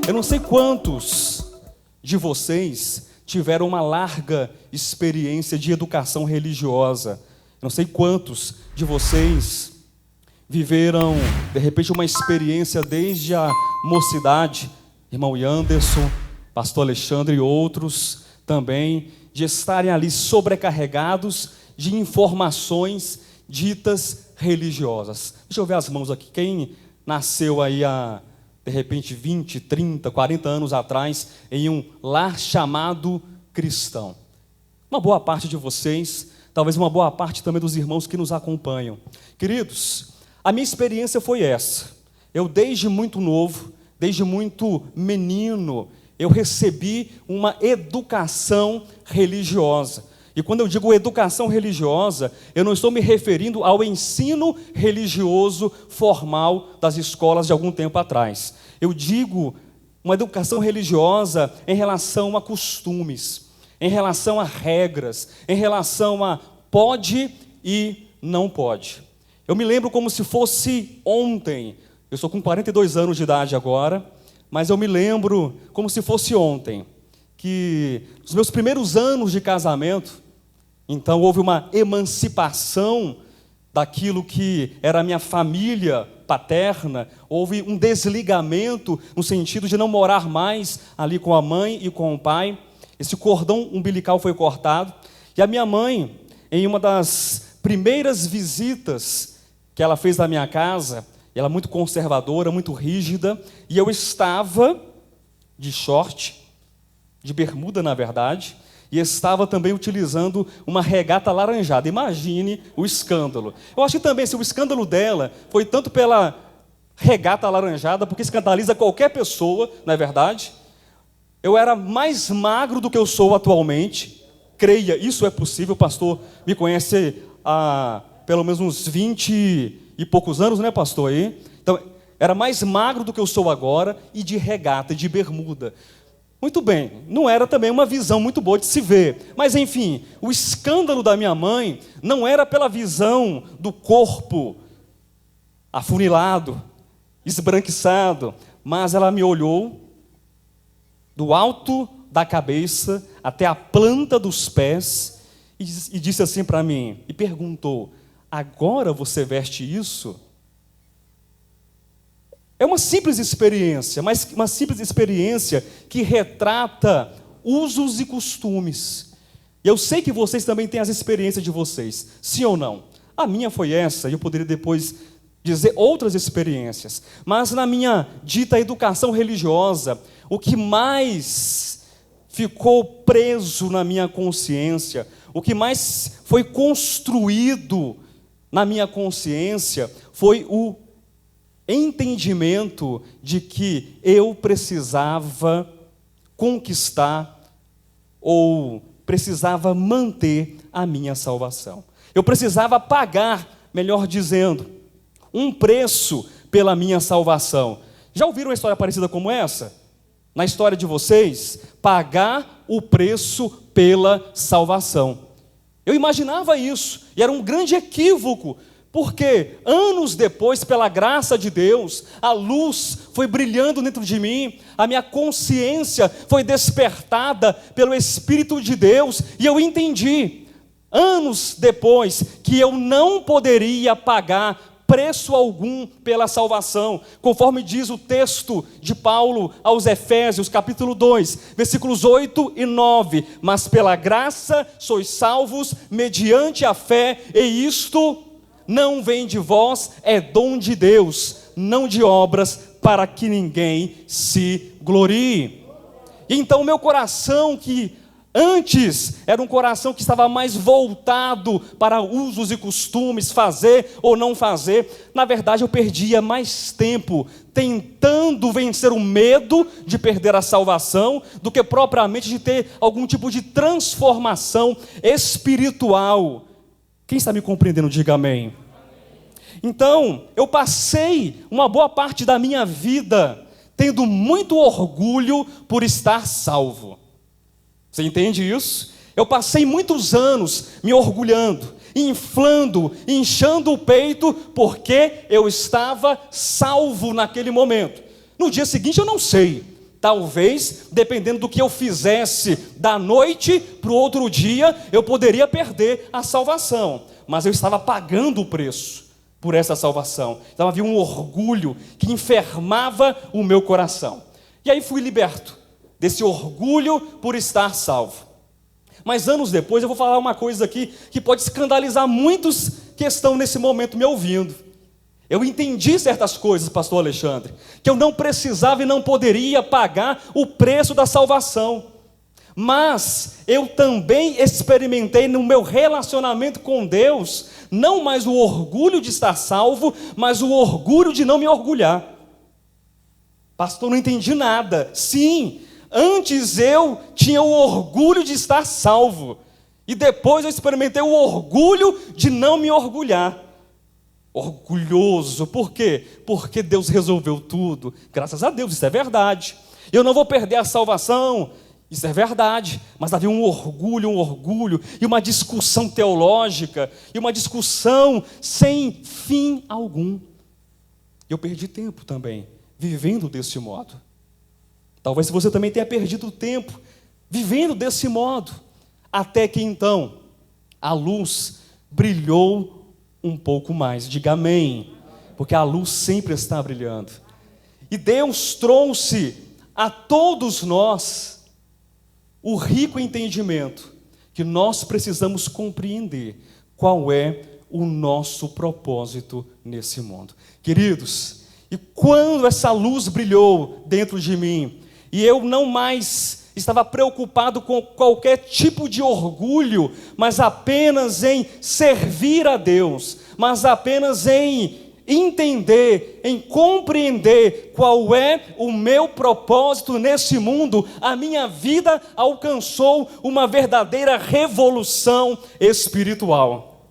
Eu não sei quantos de vocês tiveram uma larga experiência de educação religiosa. Eu não sei quantos de vocês viveram, de repente, uma experiência desde a mocidade, irmão Yanderson, pastor Alexandre e outros também, de estarem ali sobrecarregados de informações ditas religiosas. Deixa eu ver as mãos aqui. Quem nasceu aí há, de repente, 20, 30, 40 anos atrás, em um lar chamado cristão? Uma boa parte de vocês, talvez uma boa parte também dos irmãos que nos acompanham. Queridos, a minha experiência foi essa. Eu, desde muito novo, desde muito menino, eu recebi uma educação religiosa. E quando eu digo educação religiosa, eu não estou me referindo ao ensino religioso formal das escolas de algum tempo atrás. Eu digo uma educação religiosa em relação a costumes, em relação a regras, em relação a pode e não pode. Eu me lembro como se fosse ontem. Eu estou com 42 anos de idade agora, mas eu me lembro como se fosse ontem, que nos meus primeiros anos de casamento, então houve uma emancipação daquilo que era a minha família paterna, houve um desligamento no sentido de não morar mais ali com a mãe e com o pai. Esse cordão umbilical foi cortado, e a minha mãe, em uma das primeiras visitas que ela fez na minha casa, ela muito conservadora, muito rígida, e eu estava de short, de bermuda na verdade, e estava também utilizando uma regata alaranjada. Imagine o escândalo. Eu acho que também, se o escândalo dela foi tanto pela regata alaranjada, porque escandaliza qualquer pessoa, não é verdade? Eu era mais magro do que eu sou atualmente. Creia, isso é possível. O pastor me conhece há pelo menos uns 20 e poucos anos, né, pastor? Aí? Então, era mais magro do que eu sou agora, e de regata, e de bermuda. Muito bem, não era também uma visão muito boa de se ver. Mas, enfim, o escândalo da minha mãe não era pela visão do corpo afunilado, esbranquiçado, mas ela me olhou do alto da cabeça até a planta dos pés e disse assim para mim, e perguntou: agora você veste isso? É uma simples experiência, mas uma simples experiência que retrata usos e costumes. E eu sei que vocês também têm as experiências de vocês, sim ou não? A minha foi essa, e eu poderia depois dizer outras experiências. Mas na minha dita educação religiosa, o que mais ficou preso na minha consciência, o que mais foi construído na minha consciência, foi o entendimento de que eu precisava conquistar ou precisava manter a minha salvação. Eu precisava pagar, melhor dizendo, um preço pela minha salvação. Já ouviram uma história parecida como essa? Na história de vocês, pagar o preço pela salvação. Eu imaginava isso, e era um grande equívoco, porque anos depois, pela graça de Deus, a luz foi brilhando dentro de mim, a minha consciência foi despertada pelo Espírito de Deus, e eu entendi, anos depois, que eu não poderia pagar preço algum pela salvação, conforme diz o texto de Paulo aos Efésios, capítulo 2, versículos 8 e 9, mas pela graça sois salvos mediante a fé, e isto não vem de vós, é dom de Deus, não de obras, para que ninguém se glorie. E então o meu coração, que antes era um coração que estava mais voltado para usos e costumes, fazer ou não fazer, na verdade eu perdia mais tempo tentando vencer o medo de perder a salvação, do que propriamente de ter algum tipo de transformação espiritual. Quem está me compreendendo, diga amém. Então, eu passei uma boa parte da minha vida tendo muito orgulho por estar salvo. Você entende isso? Eu passei muitos anos me orgulhando, inflando, inchando o peito, porque eu estava salvo naquele momento. No dia seguinte eu não sei, talvez, dependendo do que eu fizesse da noite para o outro dia, eu poderia perder a salvação, mas eu estava pagando o preço por essa salvação. Então havia um orgulho que enfermava o meu coração. E aí fui liberto desse orgulho por estar salvo. Mas anos depois eu vou falar uma coisa aqui que pode escandalizar muitos que estão nesse momento me ouvindo. Eu entendi certas coisas, pastor Alexandre, que eu não precisava e não poderia pagar o preço da salvação. Mas eu também experimentei no meu relacionamento com Deus, não mais o orgulho de estar salvo, mas o orgulho de não me orgulhar. Pastor, não entendi nada. Sim, antes eu tinha o orgulho de estar salvo, e depois eu experimentei o orgulho de não me orgulhar. Orgulhoso, por quê? Porque Deus resolveu tudo, graças a Deus, isso é verdade. Eu não vou perder a salvação, isso é verdade, mas havia um orgulho, e uma discussão teológica, e uma discussão sem fim algum. Eu perdi tempo também, vivendo desse modo. Talvez você também tenha perdido tempo, vivendo desse modo, até que então, a luz brilhou um pouco mais. Diga amém, porque a luz sempre está brilhando. E Deus trouxe a todos nós o rico entendimento que nós precisamos compreender qual é o nosso propósito nesse mundo. Queridos, e quando essa luz brilhou dentro de mim, e eu não mais estava preocupado com qualquer tipo de orgulho, mas apenas em servir a Deus, mas apenas em entender, em compreender qual é o meu propósito nesse mundo, a minha vida alcançou uma verdadeira revolução espiritual.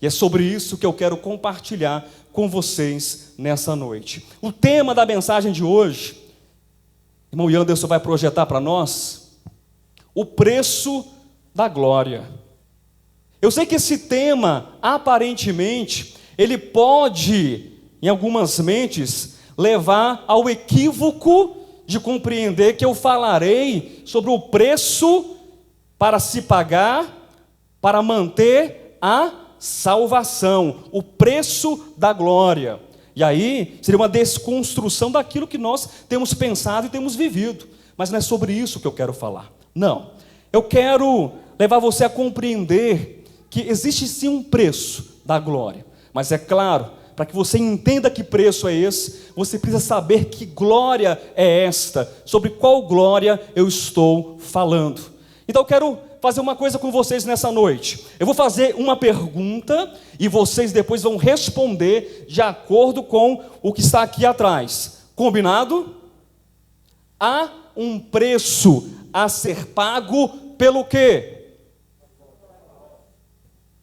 E é sobre isso que eu quero compartilhar com vocês nessa noite. O tema da mensagem de hoje, irmão Anderson vai projetar para nós, o preço da glória. Eu sei que esse tema, aparentemente, ele pode, em algumas mentes, levar ao equívoco de compreender que eu falarei sobre o preço para se pagar, para manter a salvação, o preço da glória. E aí, seria uma desconstrução daquilo que nós temos pensado e temos vivido. Mas não é sobre isso que eu quero falar. Não. Eu quero levar você a compreender que existe sim um preço da glória. Mas é claro, para que você entenda que preço é esse, você precisa saber que glória é esta, sobre qual glória eu estou falando. Então eu quero fazer uma coisa com vocês nessa noite. Eu vou fazer uma pergunta e vocês depois vão responder de acordo com o que está aqui atrás. Combinado? Há um preço a ser pago pelo quê?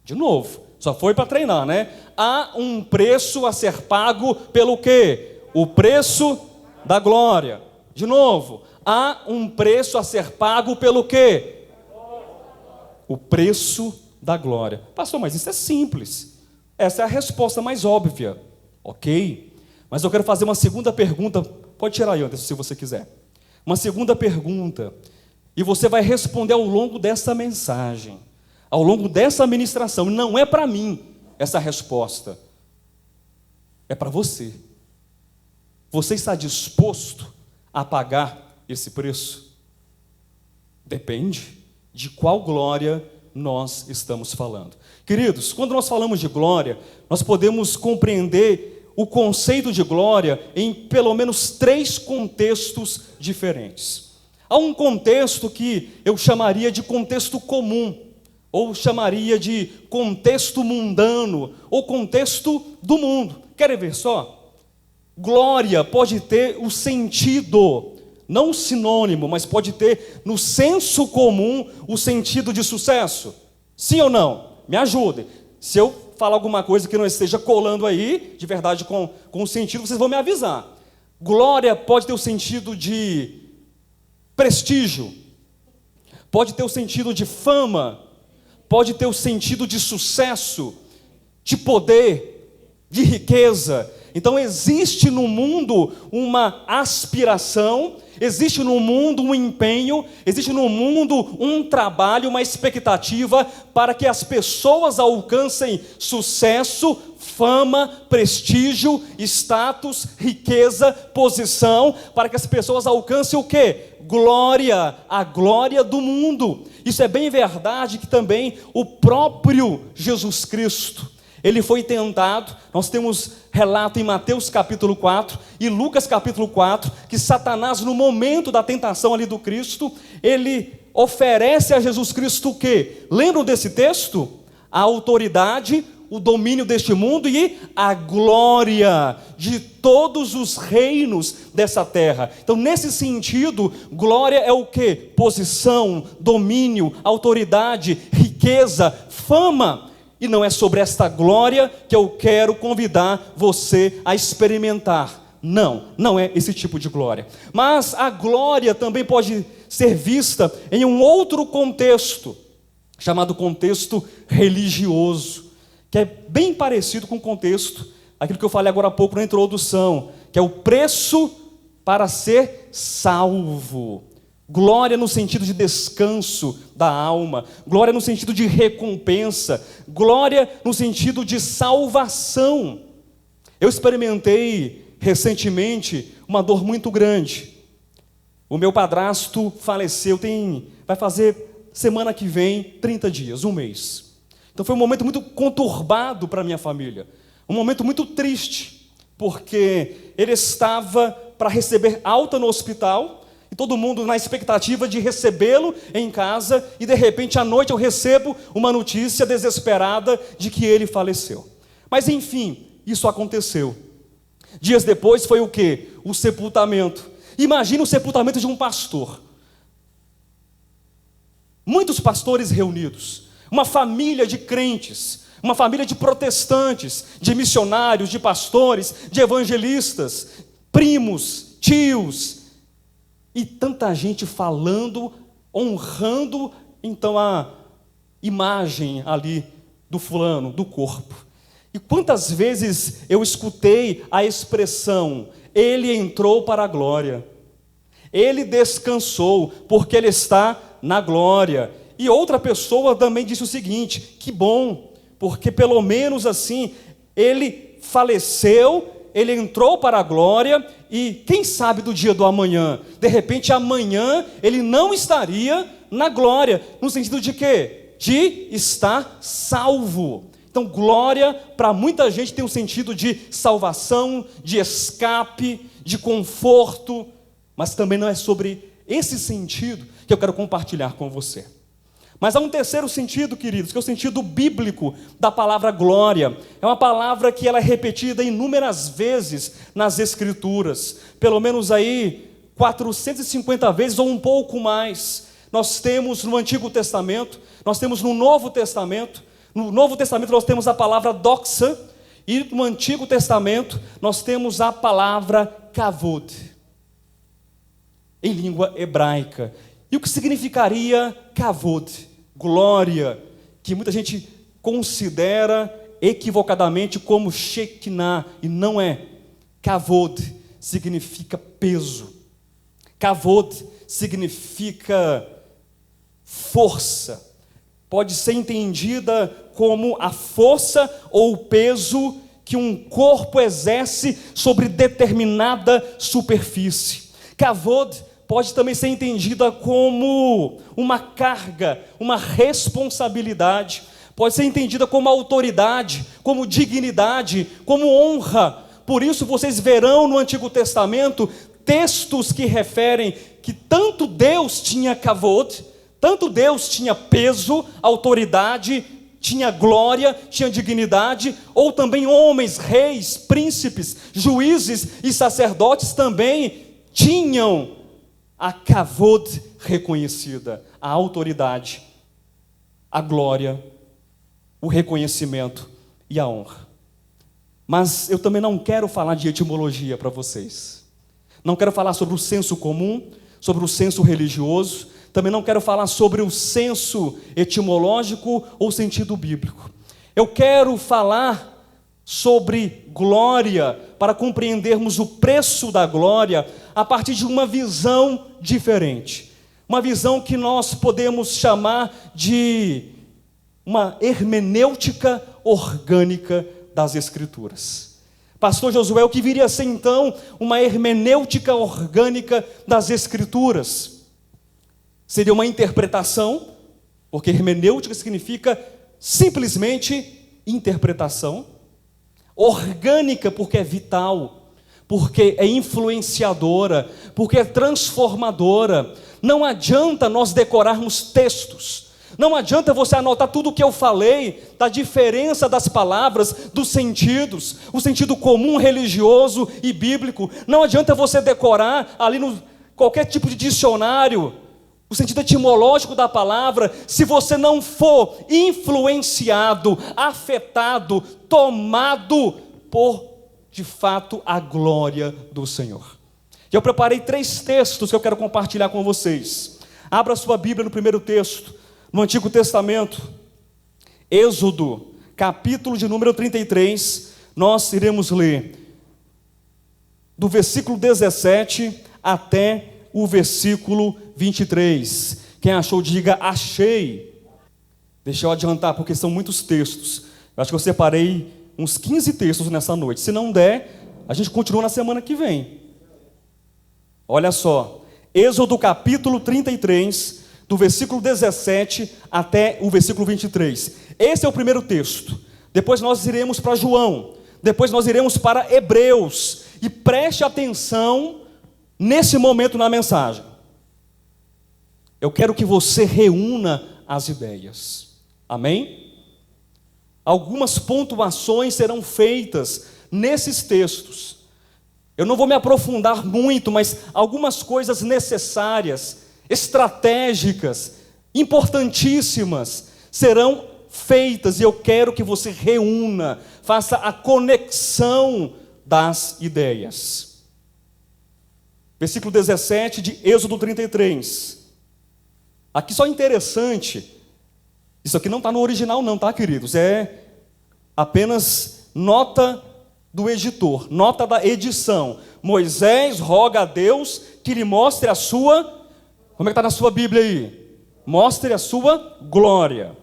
De novo, só foi para treinar, né? Há um preço a ser pago pelo quê? O preço da glória. De novo, há um preço a ser pago pelo quê? O preço da glória. Pastor, mas isso é simples. Essa é a resposta mais óbvia. Ok? Mas eu quero fazer uma segunda pergunta. Pode tirar aí, Anderson, se você quiser. Uma segunda pergunta. E você vai responder ao longo dessa mensagem, ao longo dessa ministração. Não é para mim essa resposta. É para você. Você está disposto a pagar esse preço? Depende de qual glória nós estamos falando. Queridos, quando nós falamos de glória, nós podemos compreender o conceito de glória em pelo menos 3 contextos diferentes. Há um contexto que eu chamaria de contexto comum, ou chamaria de contexto mundano, ou contexto do mundo. Querem ver só? Glória pode ter o sentido, não sinônimo, mas pode ter no senso comum o sentido de sucesso. Sim ou não? Me ajudem. Se eu falar alguma coisa que não esteja colando aí, de verdade com o sentido, vocês vão me avisar. Glória pode ter o sentido de prestígio, pode ter o sentido de fama, pode ter o sentido de sucesso, de poder, de riqueza. Então existe no mundo uma aspiração, existe no mundo um empenho, existe no mundo um trabalho, uma expectativa para que as pessoas alcancem sucesso, fama, prestígio, status, riqueza, posição, para que as pessoas alcancem o quê? Glória, a glória do mundo. Isso é bem verdade que também o próprio Jesus Cristo, ele foi tentado. Nós temos relato em Mateus capítulo 4 e Lucas capítulo 4, que Satanás, no momento da tentação ali do Cristo, ele oferece a Jesus Cristo o quê? Lembram desse texto? A autoridade, o domínio deste mundo e a glória de todos os reinos dessa terra. Então, nesse sentido, glória é o quê? Posição, domínio, autoridade, riqueza, fama. E não é sobre esta glória que eu quero convidar você a experimentar. Não é esse tipo de glória. Mas a glória também pode ser vista em um outro contexto, chamado contexto religioso, que é bem parecido com o contexto, aquilo que eu falei agora há pouco na introdução, que é o preço para ser salvo. Glória no sentido de descanso da alma, glória no sentido de recompensa, glória no sentido de salvação. Eu experimentei recentemente uma dor muito grande. O meu padrasto faleceu, vai fazer semana que vem 30 dias, um mês. Então foi um momento muito conturbado para a minha família, um momento muito triste, porque ele estava para receber alta no hospital, e todo mundo na expectativa de recebê-lo em casa, e de repente à noite eu recebo uma notícia desesperada de que ele faleceu. Mas enfim, isso aconteceu. Dias depois foi o quê? O sepultamento. Imagina o sepultamento de um pastor. Muitos pastores reunidos, uma família de crentes, uma família de protestantes, de missionários, de pastores, de evangelistas, primos, tios, e tanta gente falando, honrando então a imagem ali do fulano, do corpo. E quantas vezes eu escutei a expressão: ele entrou para a glória, ele descansou porque ele está na glória. E outra pessoa também disse o seguinte: que bom, porque pelo menos assim ele faleceu, ele entrou para a glória, e quem sabe do dia do amanhã, de repente amanhã ele não estaria na glória, no sentido de quê? De estar salvo. Então glória para muita gente tem um sentido de salvação, de escape, de conforto, mas também não é sobre esse sentido que eu quero compartilhar com você. Mas há um terceiro sentido, queridos, que é o sentido bíblico da palavra glória. É uma palavra que ela é repetida inúmeras vezes nas Escrituras, pelo menos aí 450 vezes ou um pouco mais. Nós temos no Antigo Testamento, nós temos no Novo Testamento. No Novo Testamento nós temos a palavra doxa, e no Antigo Testamento nós temos a palavra kavod, em língua hebraica. E o que significaria kavod? Glória, que muita gente considera equivocadamente como Shekinah, e não é. Kavod significa peso. Kavod significa força. Pode ser entendida como a força ou o peso que um corpo exerce sobre determinada superfície. Kavod pode também ser entendida como uma carga, uma responsabilidade. Pode ser entendida como autoridade, como dignidade, como honra. Por isso vocês verão no Antigo Testamento textos que referem que tanto Deus tinha kavod, tanto Deus tinha peso, autoridade, tinha glória, tinha dignidade, ou também homens, reis, príncipes, juízes e sacerdotes também tinham a kavod reconhecida, a autoridade, a glória, o reconhecimento e a honra. Mas eu também não quero falar de etimologia para vocês. Não quero falar sobre o senso comum, sobre o senso religioso. Também não quero falar sobre o senso etimológico ou sentido bíblico. Eu quero falar sobre glória, para compreendermos o preço da glória a partir de uma visão diferente. Uma visão que nós podemos chamar de uma hermenêutica orgânica das Escrituras. Pastor Josué, o que viria a ser então uma hermenêutica orgânica das Escrituras? Seria uma interpretação, porque hermenêutica significa simplesmente interpretação. Orgânica, porque é vital, porque é influenciadora, porque é transformadora. Não adianta nós decorarmos textos, não adianta você anotar tudo o que eu falei, da diferença das palavras, dos sentidos, o sentido comum, religioso e bíblico. Não adianta você decorar ali no qualquer tipo de dicionário o sentido etimológico da palavra, se você não for influenciado, afetado, tomado por, de fato, a glória do Senhor. Eu preparei 3 textos que eu quero compartilhar com vocês. Abra sua Bíblia no primeiro texto, no Antigo Testamento, Êxodo, capítulo de número 33, nós iremos ler do versículo 17 até o versículo 23. Quem achou, diga achei. Deixa eu adiantar, porque são muitos textos. Eu acho que eu separei uns 15 textos nessa noite. Se não der, a gente continua na semana que vem. Olha só, Êxodo capítulo 33, do versículo 17 até o versículo 23. Esse é o primeiro texto. Depois nós iremos para João. Depois nós iremos para Hebreus. E preste atenção nesse momento na mensagem. Eu quero que você reúna as ideias. Amém? Algumas pontuações serão feitas nesses textos. Eu não vou me aprofundar muito, mas algumas coisas necessárias, estratégicas, importantíssimas, serão feitas, e eu quero que você reúna, faça a conexão das ideias. Versículo 17 de Êxodo 33. Aqui só interessante, isso aqui não está no original não, tá, queridos? É apenas nota do editor, nota da edição. Moisés roga a Deus que lhe mostre a sua, como é que está na sua Bíblia aí? Mostre a sua glória.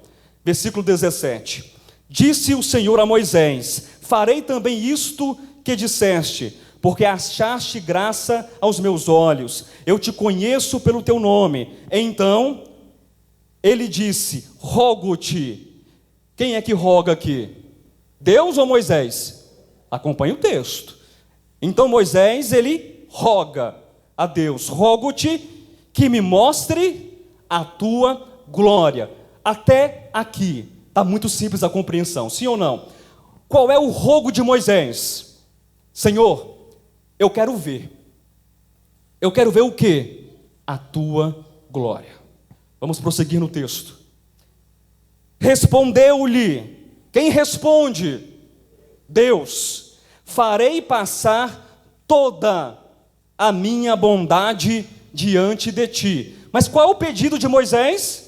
Versículo 17. Disse o Senhor a Moisés: farei também isto que disseste, porque achaste graça aos meus olhos, eu te conheço pelo teu nome. Então ele disse: rogo-te. Quem é que roga aqui? Deus ou Moisés? Acompanhe o texto. Então Moisés, ele roga a Deus: rogo-te que me mostre a tua glória. Até aqui está muito simples a compreensão, sim ou não? Qual é o rogo de Moisés? Senhor, eu quero ver. Eu quero ver o quê? A tua glória. Vamos prosseguir no texto. Respondeu-lhe. Quem responde? Deus. Farei passar toda a minha bondade diante de ti. Mas qual é o pedido de Moisés?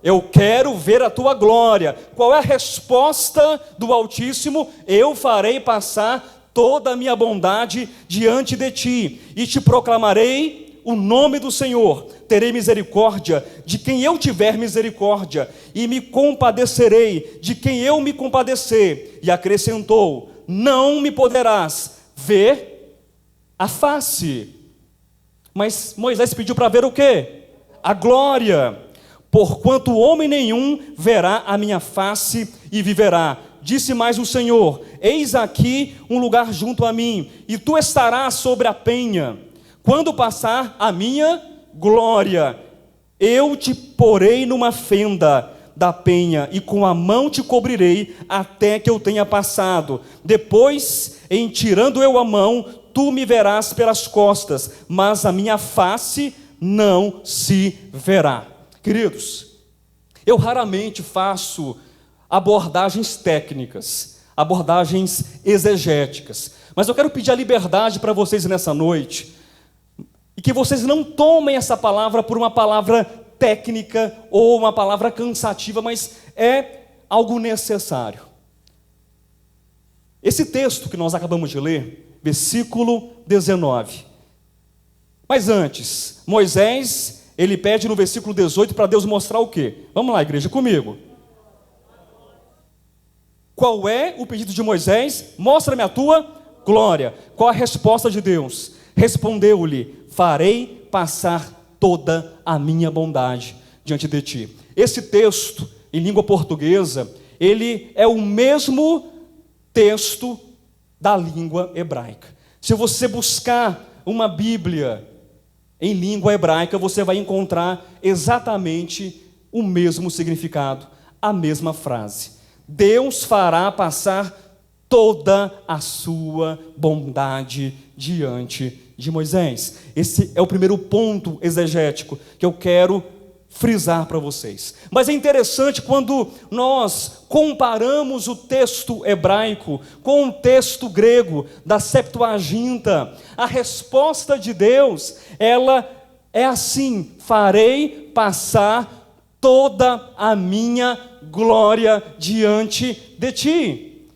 Eu quero ver a tua glória. Qual é a resposta do Altíssimo? Eu farei passar toda a minha bondade diante de ti, e te proclamarei o nome do Senhor. Terei misericórdia de quem eu tiver misericórdia, e me compadecerei de quem eu me compadecer. E acrescentou: não me poderás ver a face. Mas Moisés pediu para ver o quê? A glória. Porquanto homem nenhum verá a minha face e viverá. Disse mais o Senhor: eis aqui um lugar junto a mim, e tu estarás sobre a penha. Quando passar a minha glória, eu te porei numa fenda da penha, e com a mão te cobrirei até que eu tenha passado. Depois, em tirando eu a mão, tu me verás pelas costas, mas a minha face não se verá. Queridos, eu raramente faço abordagens técnicas, abordagens exegéticas, mas eu quero pedir a liberdade para vocês nessa noite, e que vocês não tomem essa palavra por uma palavra técnica ou uma palavra cansativa, mas é algo necessário. Esse texto que nós acabamos de ler, versículo 19. Mas antes, Moisés, ele pede no versículo 18 para Deus mostrar o quê? Vamos lá, igreja, comigo. Qual é o pedido de Moisés? Mostra-me a tua glória. Qual a resposta de Deus? Respondeu-lhe: farei passar toda a minha bondade diante de ti. Esse texto, em língua portuguesa, ele é o mesmo texto da língua hebraica. Se você buscar uma Bíblia em língua hebraica, você vai encontrar exatamente o mesmo significado, a mesma frase. Deus fará passar toda a sua bondade diante de Moisés. Esse é o primeiro ponto exegético que eu quero frisar para vocês. Mas é interessante quando nós comparamos o texto hebraico com o texto grego da Septuaginta. A resposta de Deus, ela é assim: farei passar toda a minha glória diante de ti.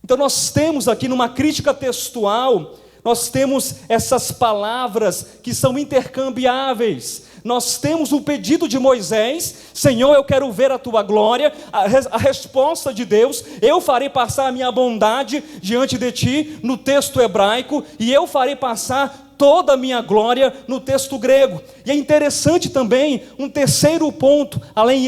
Então nós temos aqui numa crítica textual, nós temos essas palavras que são intercambiáveis. Nós temos o pedido de Moisés: Senhor, eu quero ver a tua glória. A resposta de Deus: eu farei passar a minha bondade diante de ti, no texto hebraico, e eu farei passar toda a minha glória no texto grego. E é interessante também um terceiro ponto, além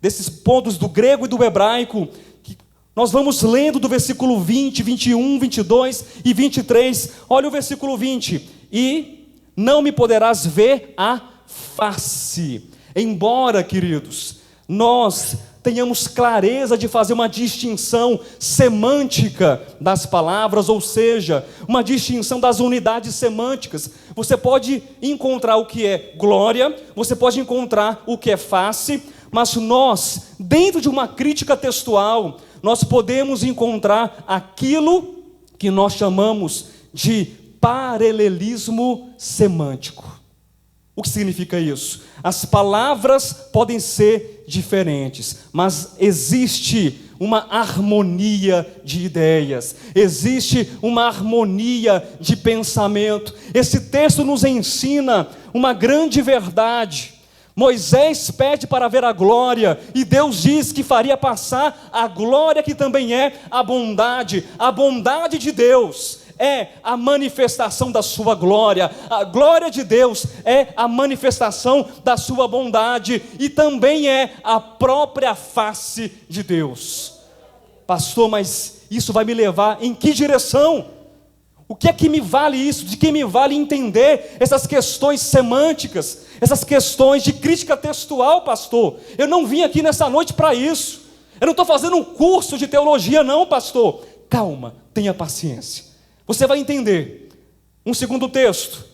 desses pontos do grego e do hebraico, que nós vamos lendo do versículo 20, 21, 22 e 23. Olha o versículo 20: e não me poderás ver a face. Embora, queridos, nós tenhamos clareza de fazer uma distinção semântica das palavras, ou seja, uma distinção das unidades semânticas. Você pode encontrar o que é glória, você pode encontrar o que é face, mas nós, dentro de uma crítica textual, nós podemos encontrar aquilo que nós chamamos de paralelismo semântico. O que significa isso? As palavras podem ser diferentes, mas existe uma harmonia de ideias, existe uma harmonia de pensamento. Esse texto nos ensina uma grande verdade. Moisés pede para ver a glória, e Deus diz que faria passar a glória, que também é a bondade. A bondade de Deus é a manifestação da sua glória. A glória de Deus é a manifestação da sua bondade, e também é a própria face de Deus. Pastor, mas isso vai me levar em que direção? O que é que me vale isso? De que me vale entender essas questões semânticas, essas questões de crítica textual, pastor? Eu não vim aqui nessa noite para isso. Eu não estou fazendo um curso de teologia não, pastor. Calma, tenha paciência. Você vai entender. Um segundo texto,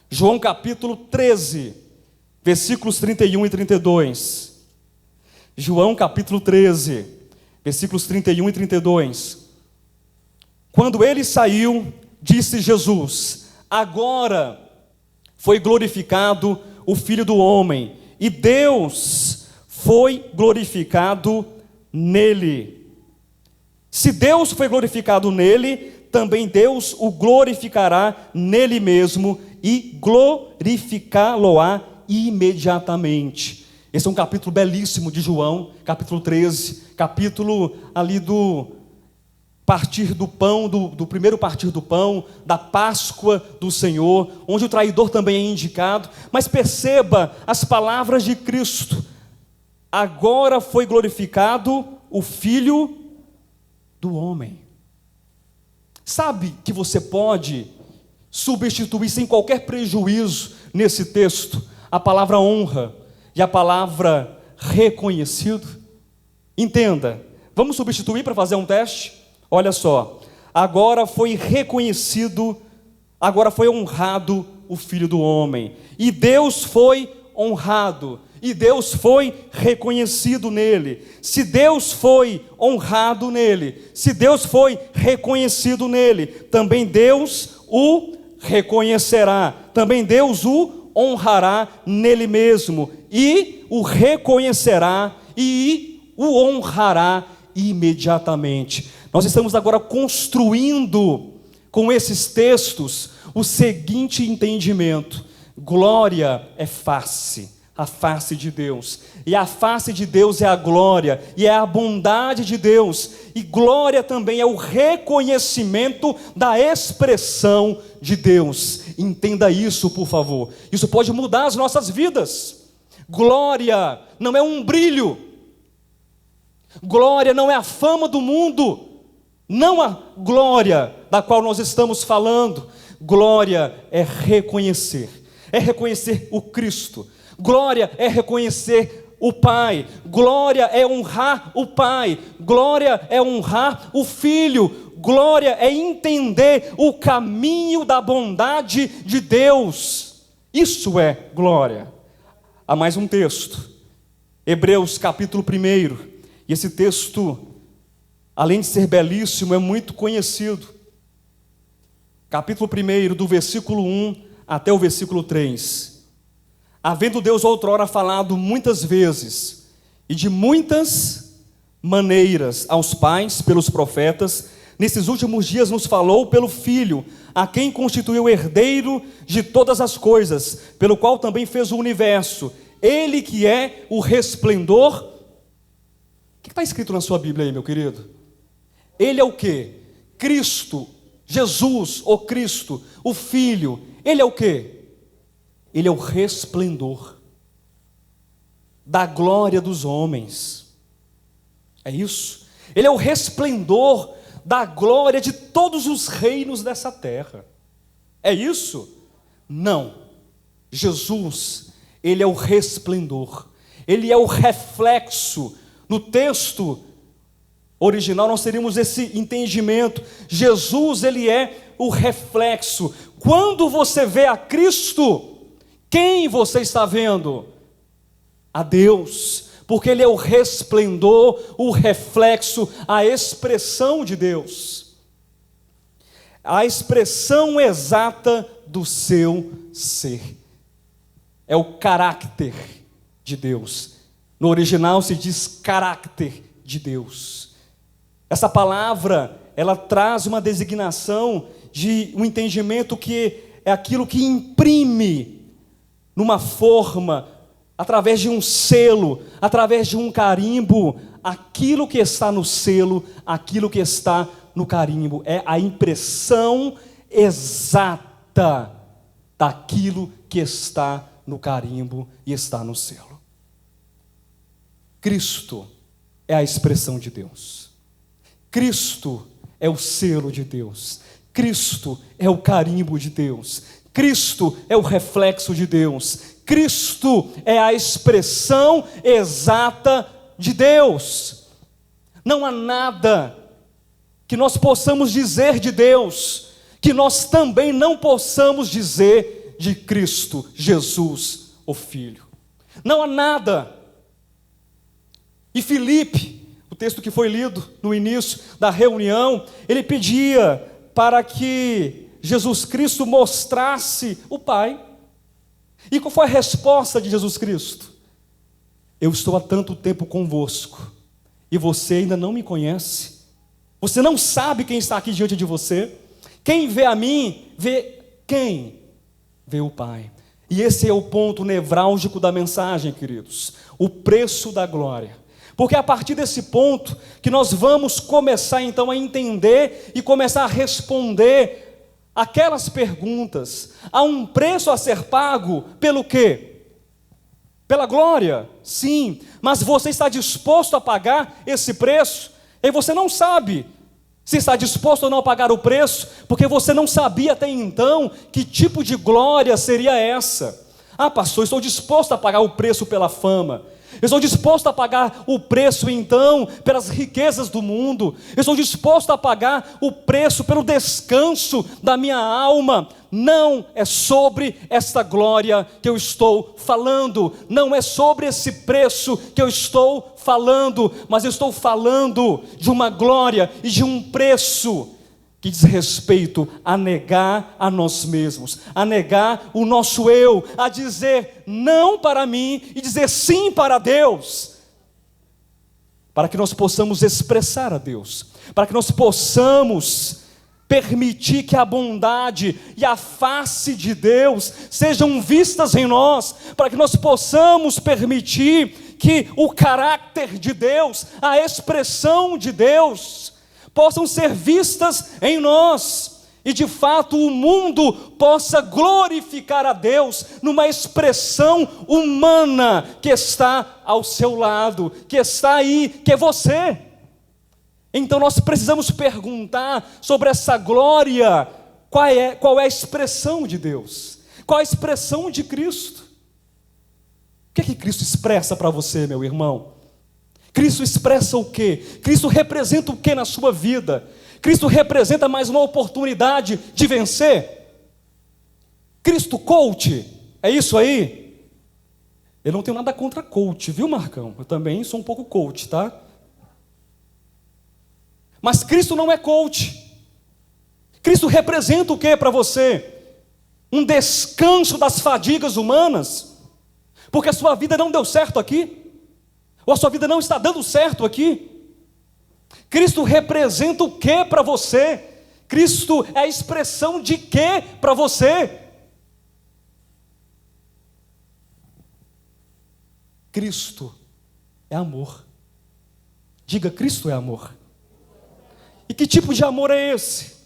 João capítulo 13, versículos 31 e 32. João capítulo 13, versículos 31 e 32. Quando ele saiu, disse Jesus: agora foi glorificado o Filho do Homem, e Deus foi glorificado nele. Se Deus foi glorificado nele, também Deus o glorificará nele mesmo e glorificá-lo-á imediatamente. Esse é um capítulo belíssimo de João, capítulo 13, capítulo ali do partir do pão, do primeiro partir do pão, da Páscoa do Senhor, onde o traidor também é indicado. Mas perceba as palavras de Cristo: agora foi glorificado o Filho do Homem. Sabe que você pode substituir sem qualquer prejuízo nesse texto a palavra honra e a palavra reconhecido? Entenda, vamos substituir para fazer um teste? Olha só, agora foi reconhecido, agora foi honrado o Filho do Homem, e Deus foi honrado, e Deus foi reconhecido nele. Se Deus foi honrado nele, se Deus foi reconhecido nele, também Deus o reconhecerá. Também Deus o honrará nele mesmo, e o reconhecerá e o honrará imediatamente. Nós estamos agora construindo com esses textos o seguinte entendimento: glória é face, a face de Deus, e a face de Deus é a glória, e é a bondade de Deus, e glória também é o reconhecimento da expressão de Deus. Entenda isso, por favor, isso pode mudar as nossas vidas. Glória não é um brilho, glória não é a fama do mundo, não a glória da qual nós estamos falando. Glória é reconhecer o Cristo. Glória é reconhecer o Pai. Glória é honrar o Pai. Glória é honrar o Filho. Glória é entender o caminho da bondade de Deus. Isso é glória. Há mais um texto, Hebreus capítulo 1, e esse texto, além de ser belíssimo, é muito conhecido. Capítulo 1, do versículo 1 até o versículo 3. Havendo Deus outrora falado muitas vezes e de muitas maneiras aos pais pelos profetas, nesses últimos dias nos falou pelo Filho, a quem constituiu herdeiro de todas as coisas, pelo qual também fez o universo. Ele que é o resplendor. O que está escrito na sua Bíblia aí, meu querido? Ele é o quê? Cristo, Jesus, o Cristo, o Filho. Ele é o quê? Ele é o resplendor da glória dos homens. É isso? Ele é o resplendor da glória de todos os reinos dessa terra. É isso? Não. Jesus, ele é o resplendor. Ele é o reflexo. No texto original nós teríamos esse entendimento. Jesus, ele é o reflexo. Quando você vê a Cristo, quem você está vendo? A Deus, porque ele é o resplendor, o reflexo, a expressão de Deus, a expressão exata do seu ser. É o caráter de Deus. No original se diz caráter de Deus. Essa palavra, ela traz uma designação de um entendimento que é aquilo que imprime numa forma, através de um selo, através de um carimbo, aquilo que está no selo, aquilo que está no carimbo, é a impressão exata daquilo que está no carimbo e está no selo. Cristo é a expressão de Deus. Cristo é o selo de Deus. Cristo é o carimbo de Deus. Cristo é o reflexo de Deus. Cristo é a expressão exata de Deus. Não há nada que nós possamos dizer de Deus que nós também não possamos dizer de Cristo Jesus, o Filho. Não há nada. E Filipe, o texto que foi lido no início da reunião, ele pedia para que Jesus Cristo mostrasse o Pai. E qual foi a resposta de Jesus Cristo? Eu estou há tanto tempo convosco, e você ainda não me conhece. Você não sabe quem está aqui diante de você. Quem vê a mim, vê quem? Vê o Pai. E esse é o ponto nevrálgico da mensagem, queridos. O preço da glória. Porque é a partir desse ponto que nós vamos começar então a entender e começar a responder aquelas perguntas. Há um preço a ser pago pelo quê? Pela glória? Sim, mas você está disposto a pagar esse preço? E você não sabe se está disposto ou não a pagar o preço, porque você não sabia até então que tipo de glória seria essa. Ah, pastor, estou disposto a pagar o preço pela fama. Eu estou disposto a pagar o preço então pelas riquezas do mundo. Eu estou disposto a pagar o preço pelo descanso da minha alma. Não é sobre esta glória que eu estou falando. Não é sobre esse preço que eu estou falando. Mas eu estou falando de uma glória e de um preço que diz respeito a negar a nós mesmos, a negar o nosso eu, a dizer não para mim e dizer sim para Deus, para que nós possamos expressar a Deus, para que nós possamos permitir que a bondade e a face de Deus sejam vistas em nós, para que nós possamos permitir que o caráter de Deus, a expressão de Deus, possam ser vistas em nós, e de fato o mundo possa glorificar a Deus numa expressão humana que está ao seu lado, que está aí, que é você. Então nós precisamos perguntar sobre essa glória, qual é a expressão de Deus, qual é a expressão de Cristo. O que é que Cristo expressa para você, meu irmão? Cristo expressa o quê? Cristo representa o quê na sua vida? Cristo representa mais uma oportunidade de vencer? Cristo coach, é isso aí? Eu não tenho nada contra coach, viu, Marcão? Eu também sou um pouco coach, tá? Mas Cristo não é coach. Cristo representa o que para você? Um descanso das fadigas humanas? Porque a sua vida não deu certo aqui? Ou a sua vida não está dando certo aqui? Cristo representa o que para você? Cristo é a expressão de que para você? Cristo é amor. Diga, Cristo é amor. E que tipo de amor é esse?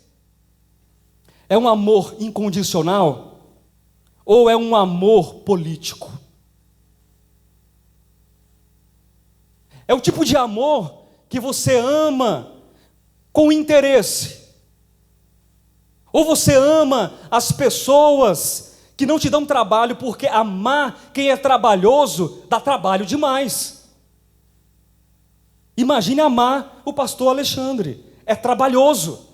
É um amor incondicional? Ou é um amor político? É o tipo de amor que você ama com interesse? Ou você ama as pessoas que não te dão trabalho, porque amar quem é trabalhoso dá trabalho demais? Imagine amar o pastor Alexandre, é trabalhoso.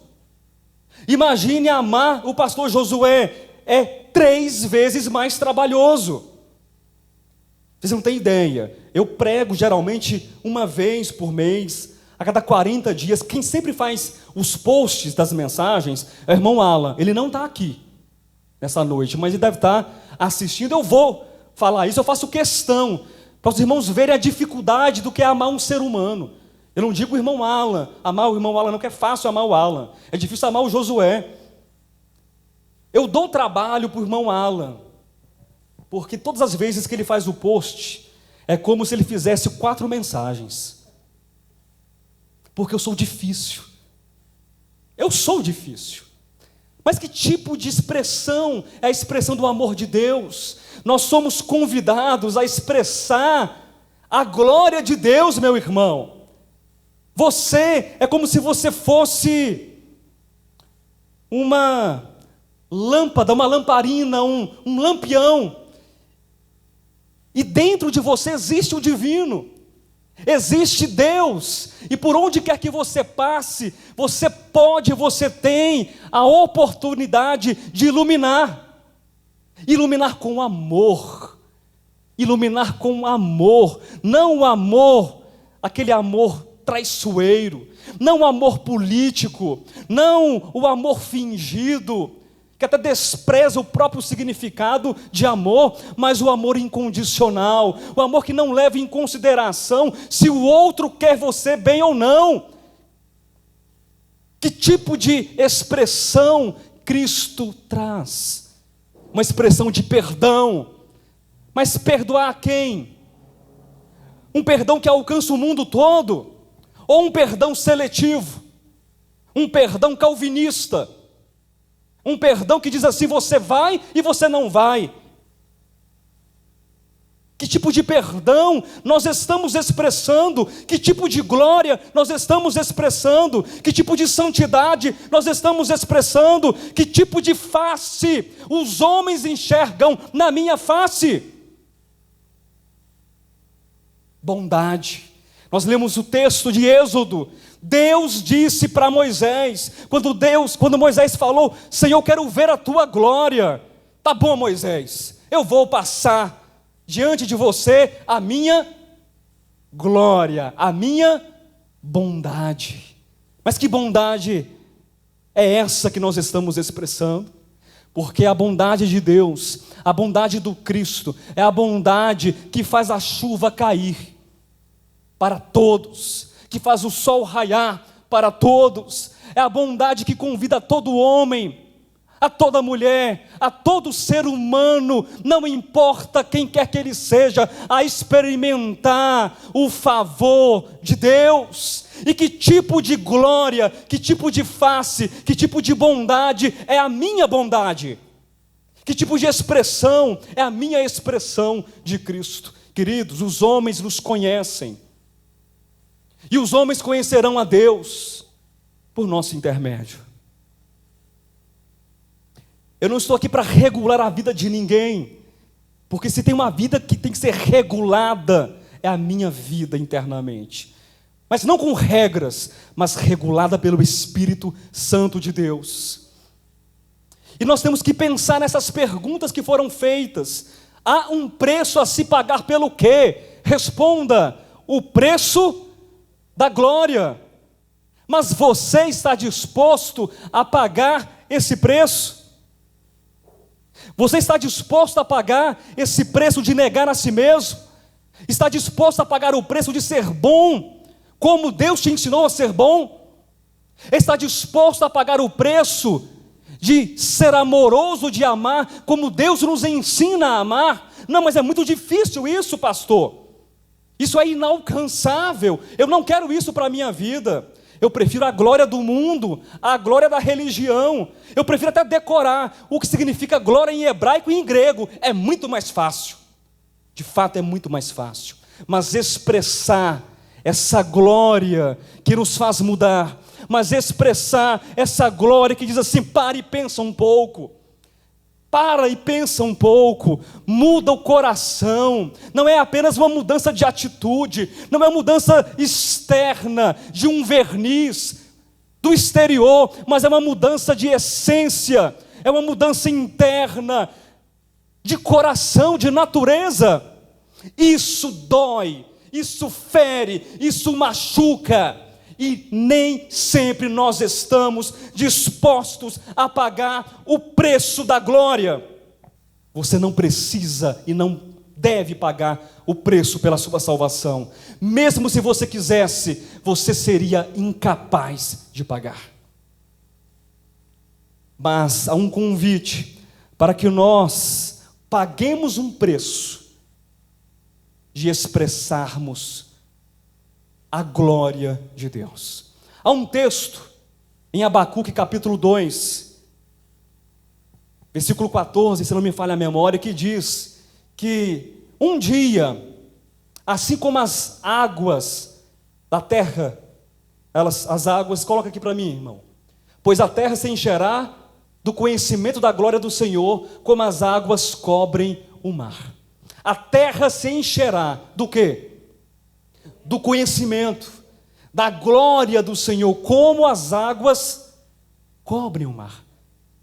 Imagine amar o pastor Josué, é 3 vezes mais trabalhoso. Vocês não têm ideia, eu prego geralmente uma vez por mês, a cada 40 dias, quem sempre faz os posts das mensagens é o irmão Alan. Ele não está aqui nessa noite, mas ele deve estar assistindo. Eu vou falar isso, eu faço questão, para os irmãos verem a dificuldade do que é amar um ser humano. Eu não digo o irmão Alan, amar o irmão Alan, não que é fácil amar o Alan, é difícil amar o Josué. Eu dou trabalho para o irmão Alan, porque todas as vezes que ele faz o post, é como se ele fizesse 4 mensagens. Porque eu sou difícil. Eu sou difícil. Mas que tipo de expressão é a expressão do amor de Deus? Nós somos convidados a expressar a glória de Deus, meu irmão. Você é como se você fosse uma lâmpada, uma lamparina, um lampião. E dentro de você existe o divino, existe Deus, e por onde quer que você passe, você tem a oportunidade de iluminar com amor, não o amor, aquele amor traiçoeiro, não o amor político, não o amor fingido, que até despreza o próprio significado de amor, mas o amor incondicional, o amor que não leva em consideração se o outro quer você bem ou não. Que tipo de expressão Cristo traz? Uma expressão de perdão, mas perdoar a quem? Um perdão que alcança o mundo todo? Ou um perdão seletivo? Um perdão calvinista? Um perdão que diz assim, você vai e você não vai. Que tipo de perdão nós estamos expressando? Que tipo de glória nós estamos expressando? Que tipo de santidade nós estamos expressando? Que tipo de face os homens enxergam na minha face? Bondade. Nós lemos o texto de Êxodo. Deus disse para Moisés, quando Moisés falou, Senhor, eu quero ver a tua glória. Tá bom, Moisés, eu vou passar diante de você a minha glória, a minha bondade. Mas que bondade É essa que nós estamos expressando, porque a bondade de Deus, a bondade do Cristo, é a bondade que faz a chuva cair para todos, que faz o sol raiar para todos, é a bondade que convida todo homem, a toda mulher, a todo ser humano, não importa quem quer que ele seja, a experimentar o favor de Deus. E que tipo de glória, que tipo de face, que tipo de bondade é a minha bondade? Que tipo de expressão é a minha expressão de Cristo? Queridos, os homens nos conhecem, e os homens conhecerão a Deus por nosso intermédio. Eu não estou aqui para regular a vida de ninguém, porque se tem uma vida que tem que ser regulada, é a minha vida internamente. Mas não com regras, mas regulada pelo Espírito Santo de Deus. E nós temos que pensar nessas perguntas que foram feitas. Há um preço a se pagar pelo quê? Responda: o preço da glória. Mas você está disposto a pagar esse preço? Você está disposto a pagar esse preço de negar a si mesmo? Está disposto a pagar o preço de ser bom, como Deus te ensinou a ser bom? Está disposto a pagar o preço de ser amoroso, de amar, como Deus nos ensina a amar? Não, mas é muito difícil isso, pastor. Isso é inalcançável. Eu não quero isso para a minha vida. Eu prefiro a glória do mundo, a glória da religião. Eu prefiro até decorar o que significa glória em hebraico e em grego. É muito mais fácil. De fato, é muito mais fácil. Mas expressar essa glória que nos faz mudar, mas expressar essa glória que diz assim: para e pensa um pouco. Para e pensa um pouco, muda o coração. Não é apenas uma mudança de atitude, não é uma mudança externa, de um verniz, do exterior, mas é uma mudança de essência, é uma mudança interna, de coração, de natureza. Isso dói, isso fere, isso machuca. E nem sempre nós estamos dispostos a pagar o preço da glória. Você não precisa e não deve pagar o preço pela sua salvação. Mesmo se você quisesse, você seria incapaz de pagar. Mas há um convite para que nós paguemos um preço de expressarmos a glória de Deus. Há um texto em Abacuque capítulo 2, versículo 14, se não me falha a memória, que diz que um dia, assim como as águas da terra, as águas, coloca aqui para mim, irmão, pois a terra se encherá do conhecimento da glória do Senhor, como as águas cobrem o mar. A terra se encherá do quê? Do conhecimento, da glória do Senhor, como as águas cobrem o mar.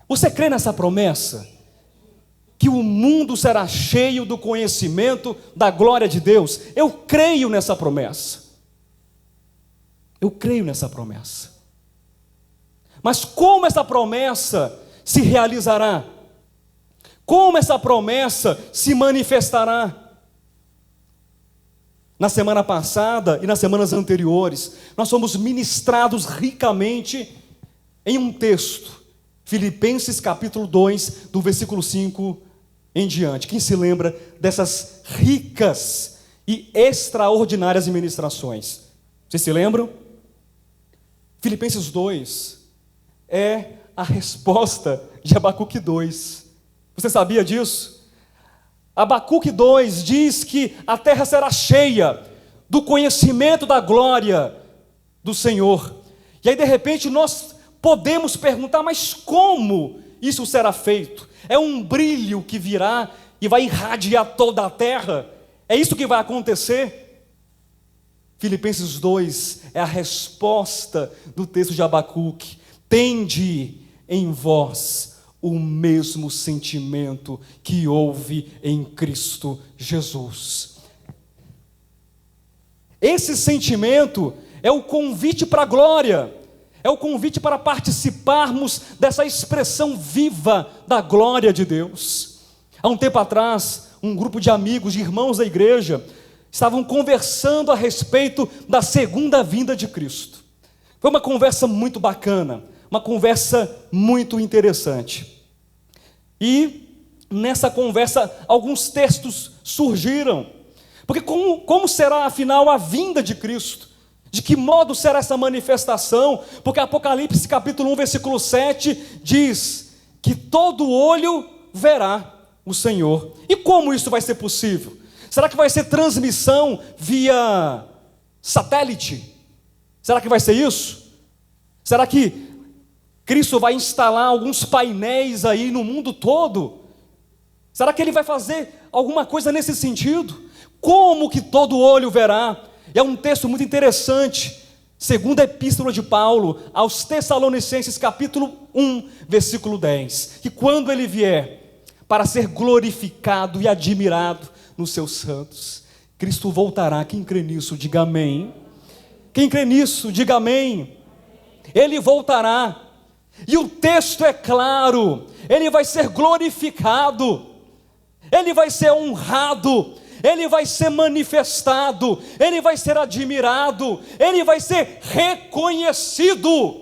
Você crê nessa promessa? Que o mundo será cheio do conhecimento da glória de Deus? Eu creio nessa promessa. Eu creio nessa promessa. Mas como essa promessa se realizará? Como essa promessa se manifestará? Na semana passada e nas semanas anteriores, nós fomos ministrados ricamente em um texto, Filipenses capítulo 2, do versículo 5 em diante. Quem se lembra dessas ricas e extraordinárias ministrações? Vocês se lembram? Filipenses 2 é a resposta de Abacuque 2. Você sabia disso? Abacuque 2 diz que a terra será cheia do conhecimento da glória do Senhor. E aí de repente nós podemos perguntar, mas como isso será feito? É um brilho que virá e vai irradiar toda a terra? É isso que vai acontecer? Filipenses 2 é a resposta do texto de Abacuque. Tende em vós o mesmo sentimento que houve em Cristo Jesus. Esse sentimento é o convite para a glória, É o convite para participarmos dessa expressão viva da glória de Deus. Há um tempo atrás, um grupo de amigos, de irmãos da igreja, estavam conversando a respeito da segunda vinda de Cristo. Foi uma conversa muito bacana, uma conversa muito interessante. E nessa conversa, alguns textos surgiram. Porque como será, afinal, a vinda de Cristo? De que modo será essa manifestação? Porque Apocalipse capítulo 1, versículo 7 diz que todo olho verá o Senhor. E como isso vai ser possível? Será que vai ser transmissão via satélite? Será que vai ser isso? Será que Cristo vai instalar alguns painéis aí no mundo todo? Será que Ele vai fazer alguma coisa nesse sentido? Como que todo olho verá? É um texto muito interessante, segunda epístola de Paulo aos Tessalonicenses, capítulo 1, versículo 10, que quando Ele vier para ser glorificado e admirado nos seus santos, Cristo voltará. Quem crê nisso, diga amém. Quem crê nisso, diga amém. Ele voltará, e o texto é claro, Ele vai ser glorificado, Ele vai ser honrado, Ele vai ser manifestado, Ele vai ser admirado, Ele vai ser reconhecido.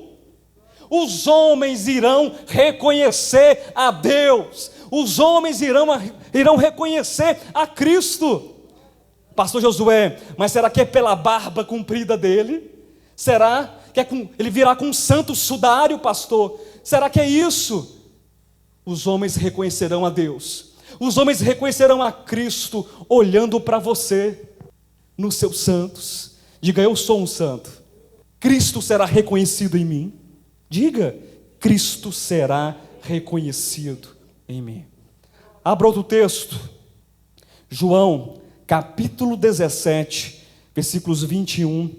Os homens irão reconhecer a Deus, os homens irão reconhecer a Cristo. Pastor Josué, mas será que é pela barba comprida dele? Será que ele virá com um santo sudário, pastor? Será que é isso? Os homens reconhecerão a Deus, os homens reconhecerão a Cristo, olhando para você, nos seus santos. Diga, eu sou um santo. Cristo será reconhecido em mim. Diga, Cristo será reconhecido em mim. Abra outro texto, João, capítulo 17, versículos 21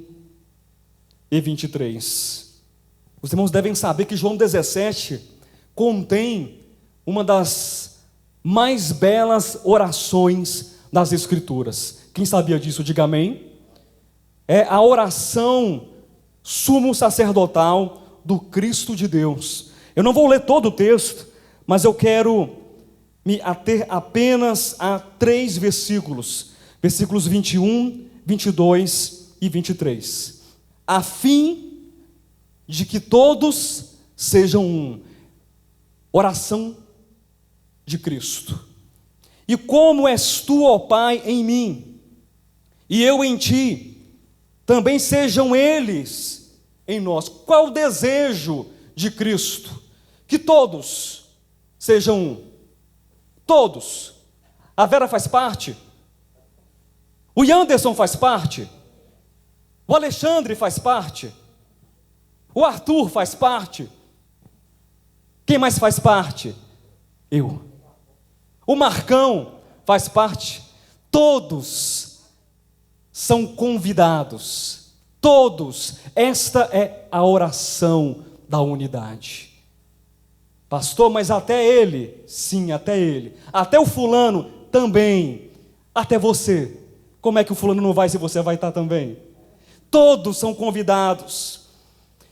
e 23. Os irmãos devem saber que João 17 contém uma das mais belas orações das Escrituras. Quem sabia disso, diga amém. É a oração sumo sacerdotal do Cristo de Deus. Eu não vou ler todo o texto, mas eu quero me ater apenas a 3 versículos. Versículos 21, 22 e 23. A fim de que todos sejam um. Oração de Cristo. E como és tu, ó Pai, em mim, e eu em ti, também sejam eles em nós. Qual o desejo de Cristo? Que todos sejam um. Todos. A Vera faz parte? O Anderson faz parte? O Alexandre faz parte? O Arthur faz parte? Quem mais faz parte? Eu. O Marcão faz parte? Todos são convidados. Todos. Esta é a oração da unidade. Pastor, mas até ele? Sim, até ele. Até o fulano? Também. Até você. Como é que o fulano não vai se você vai estar também? Todos são convidados.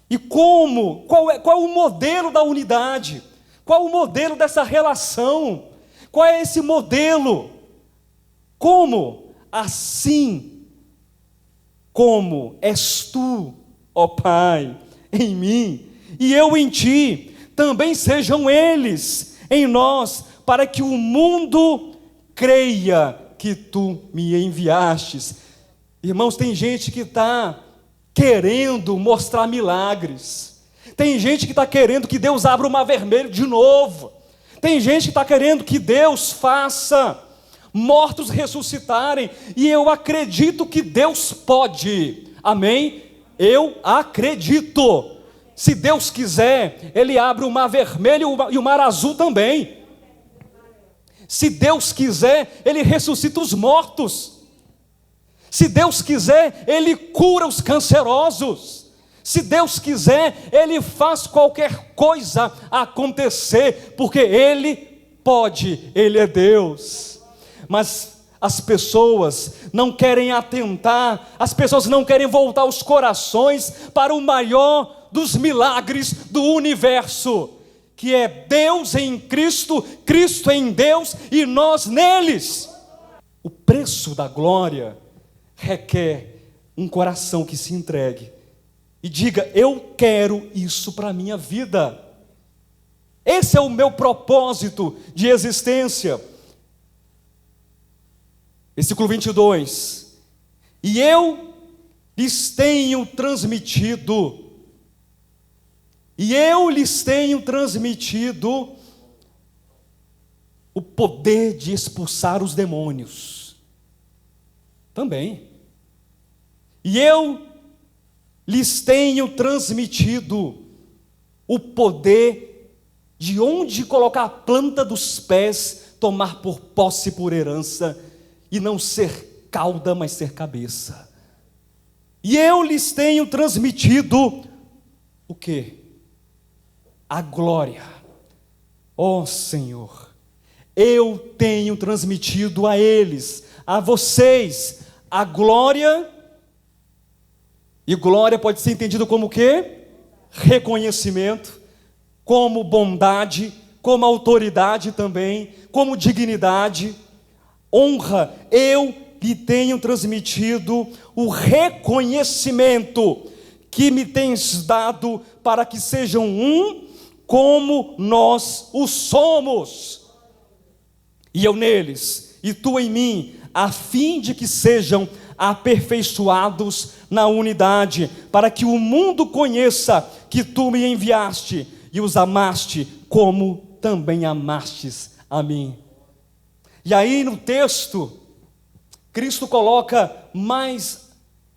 E como? Qual é o modelo da unidade? Qual o modelo dessa relação? Qual é esse modelo? Como? Assim como és tu, ó Pai, em mim, e eu em ti, também sejam eles em nós, para que o mundo creia que tu me enviastes. Irmãos, tem gente que está querendo mostrar milagres, tem gente que está querendo que Deus abra o mar vermelho de novo, tem gente que está querendo que Deus faça mortos ressuscitarem, e eu acredito que Deus pode, amém? Eu acredito. Se Deus quiser, Ele abre o mar vermelho e o mar azul também. Se Deus quiser, Ele ressuscita os mortos. Se Deus quiser, Ele cura os cancerosos. Se Deus quiser, Ele faz qualquer coisa acontecer, porque Ele pode, Ele é Deus. Mas as pessoas não querem atentar, as pessoas não querem voltar os corações para o maior dos milagres do universo, que é Deus em Cristo, Cristo em Deus e nós neles. O preço da glória requer um coração que se entregue e diga: eu quero isso para a minha vida. Esse é o meu propósito de existência. Versículo 22. E eu lhes tenho transmitido, o poder de expulsar os demônios. Também. E eu lhes tenho transmitido o poder de onde colocar a planta dos pés, tomar por posse, por herança, e não ser cauda, mas ser cabeça. E eu lhes tenho transmitido o quê? A glória. Ó Senhor, eu tenho transmitido a eles, a vocês, a glória. E glória pode ser entendido como o quê? Reconhecimento, como bondade, como autoridade também, como dignidade, honra. Eu lhe tenho transmitido o reconhecimento que me tens dado, para que sejam um como nós o somos, e eu neles, e tu em mim, a fim de que sejam aperfeiçoados na unidade, para que o mundo conheça que tu me enviaste e os amaste, como também amastes a mim. E aí no texto, Cristo coloca mais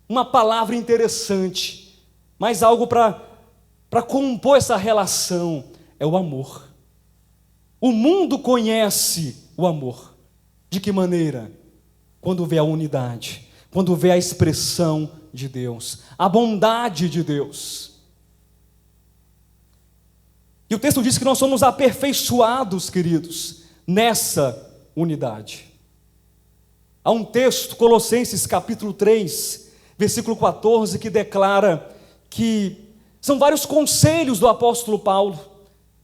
uma palavra interessante, mais algo para compor essa relação: é o amor. O mundo conhece o amor. De que maneira? Quando vê a unidade, quando vê a expressão de Deus, a bondade de Deus. E o texto diz que nós somos aperfeiçoados, queridos, nessa unidade. Há um texto, Colossenses capítulo 3, versículo 14, que declara que são vários conselhos do apóstolo Paulo.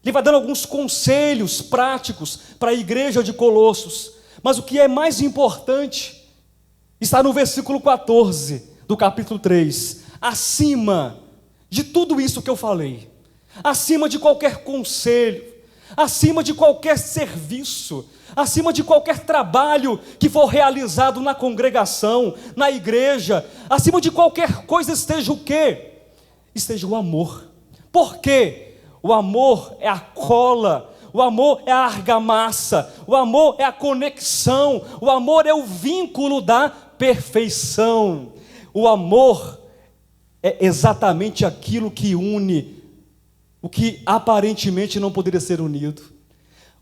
Ele vai dando alguns conselhos práticos para a igreja de Colossos, mas o que é mais importante está no versículo 14 do capítulo 3. Acima de tudo isso que eu falei, acima de qualquer conselho, acima de qualquer serviço, acima de qualquer trabalho que for realizado na congregação, na igreja, acima de qualquer coisa esteja o quê? Esteja o amor. Por quê? O amor é a cola, o amor é a argamassa, o amor é a conexão, o amor é o vínculo da perfeição. O amor é exatamente aquilo que une o que aparentemente não poderia ser unido.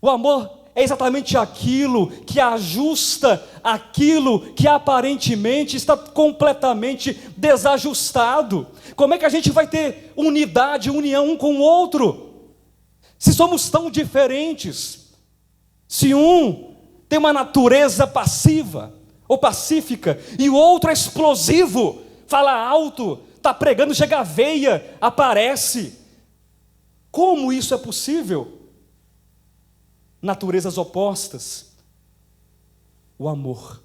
O amor é exatamente aquilo que ajusta aquilo que aparentemente está completamente desajustado. Como é que a gente vai ter unidade, união um com o outro, se somos tão diferentes? Se um tem uma natureza passiva ou pacífica e o outro é explosivo, fala alto, está pregando, chega a veia, aparece. Como isso é possível? Naturezas opostas. O amor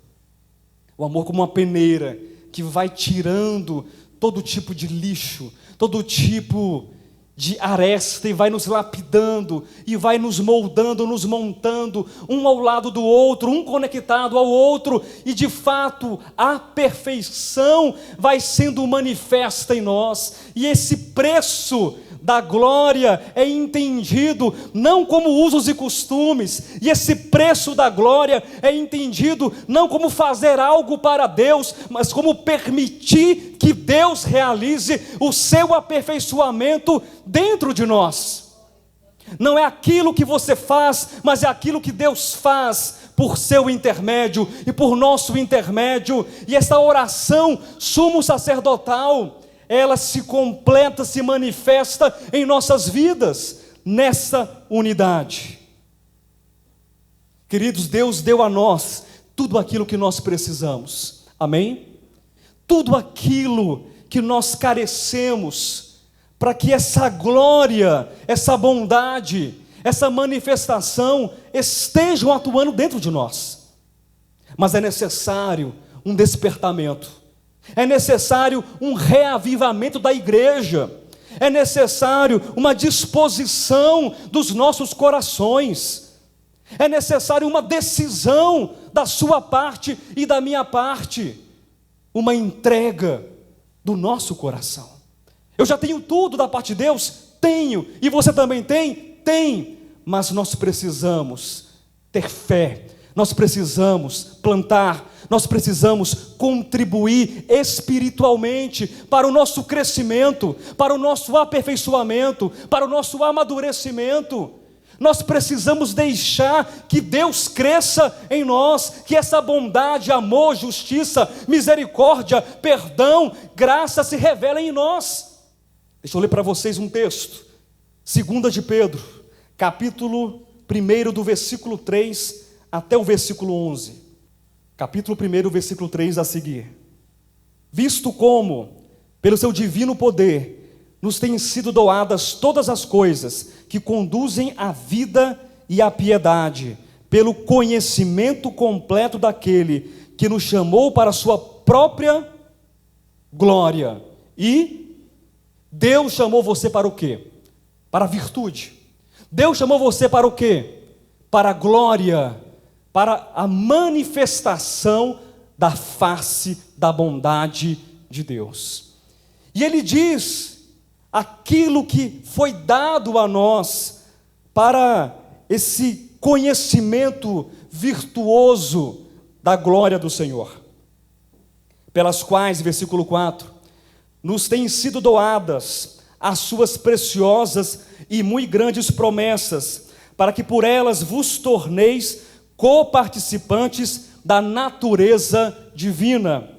como uma peneira que vai tirando todo tipo de lixo, todo tipo de aresta, e vai nos lapidando, e vai nos moldando, nos montando, um ao lado do outro, um conectado ao outro, e de fato a perfeição vai sendo manifesta em nós. E esse preço da glória é entendido não como usos e costumes, e esse preço da glória é entendido não como fazer algo para Deus, mas como permitir que Deus realize o seu aperfeiçoamento dentro de nós. Não é aquilo que você faz, mas é aquilo que Deus faz por seu intermédio e por nosso intermédio. E essa oração sumo sacerdotal, ela se completa, se manifesta em nossas vidas, nessa unidade. Queridos, Deus deu a nós tudo aquilo que nós precisamos. Amém? Tudo aquilo que nós carecemos, para que essa glória, essa bondade, essa manifestação estejam atuando dentro de nós. Mas é necessário um despertamento, é necessário um reavivamento da igreja, é necessário uma disposição dos nossos corações, é necessário uma decisão da sua parte e da minha parte, uma entrega do nosso coração. Eu já tenho tudo da parte de Deus? Tenho. E você também tem? Tem. Mas nós precisamos ter fé, nós precisamos plantar, nós precisamos contribuir espiritualmente para o nosso crescimento, para o nosso aperfeiçoamento, para o nosso amadurecimento. Nós precisamos deixar que Deus cresça em nós, que essa bondade, amor, justiça, misericórdia, perdão, graça se revelem em nós. Deixa eu ler para vocês um texto, 2 de Pedro, capítulo 1, do versículo 3 até o versículo 11. Capítulo 1, versículo 3 a seguir. Visto como, pelo seu divino poder, nos têm sido doadas todas as coisas que conduzem à vida e à piedade, pelo conhecimento completo daquele que nos chamou para a sua própria glória. E Deus chamou você para o quê? Para a virtude. Deus chamou você para o quê? Para a glória, para a manifestação da face da bondade de Deus. E Ele diz aquilo que foi dado a nós para esse conhecimento virtuoso da glória do Senhor, pelas quais, versículo 4, nos têm sido doadas as suas preciosas e muito grandes promessas, para que por elas vos torneis coparticipantes da natureza divina,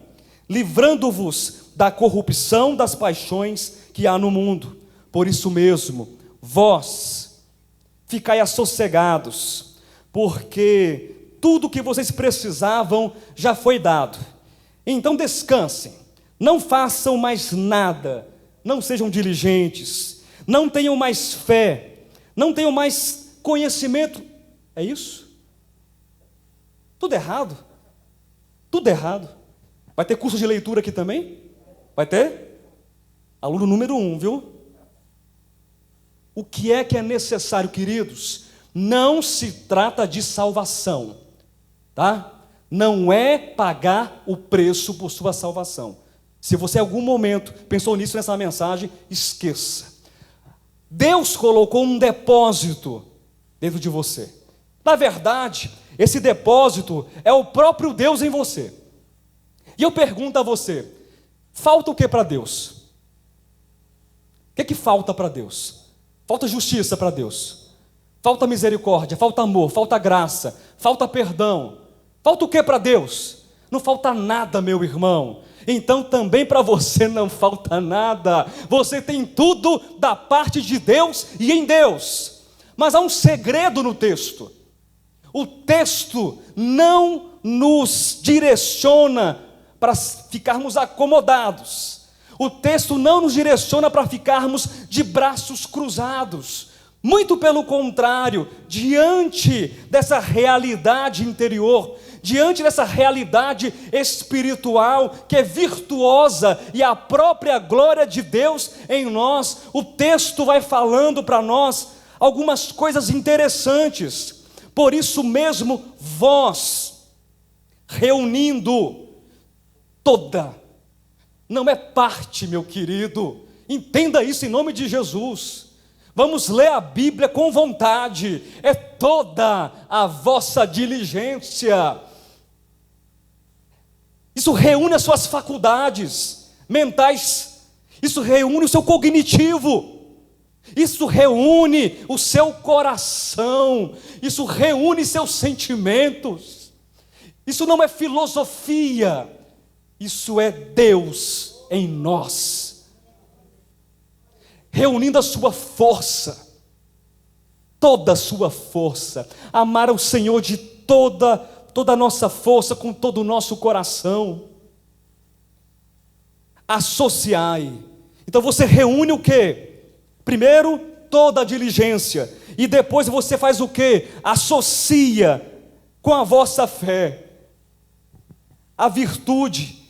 livrando-vos da corrupção das paixões que há no mundo. Por isso mesmo, vós ficai assossegados, porque tudo o que vocês precisavam já foi dado. Então descansem, não façam mais nada, não sejam diligentes, não tenham mais fé, não tenham mais conhecimento. É isso? Tudo errado? Tudo errado. Vai ter curso de leitura aqui também? Vai ter? Aluno número 1, viu? O que é necessário, queridos? Não se trata de salvação, tá? Não é pagar o preço por sua salvação. Se você em algum momento pensou nisso nessa mensagem, esqueça. Deus colocou um depósito dentro de você. Na verdade, esse depósito é o próprio Deus em você. E eu pergunto a você, falta o que para Deus? O que falta para Deus? Falta justiça para Deus, falta misericórdia, falta amor, falta graça, falta perdão. Falta o que para Deus? Não falta nada, meu irmão. Então também para você não falta nada. Você tem tudo da parte de Deus e em Deus. Mas há um segredo no texto. O texto não nos direciona para ficarmos acomodados. O texto não nos direciona para ficarmos de braços cruzados. Muito pelo contrário, diante dessa realidade interior, diante dessa realidade espiritual que é virtuosa e a própria glória de Deus em nós, o texto vai falando para nós algumas coisas interessantes. Por isso mesmo, vós, reunindo toda, não é parte, meu querido, entenda isso em nome de Jesus. Vamos ler a Bíblia com vontade, é toda a vossa diligência. Isso reúne as suas faculdades mentais, isso reúne o seu cognitivo, isso reúne o seu coração, isso reúne seus sentimentos. Isso não é filosofia, isso é Deus em nós, reunindo a sua força, toda a sua força, amar o Senhor de todo toda a nossa força, com todo o nosso coração. Associai. Então você reúne o quê? Primeiro, toda a diligência. E depois você faz o quê? Associa com a vossa fé a virtude.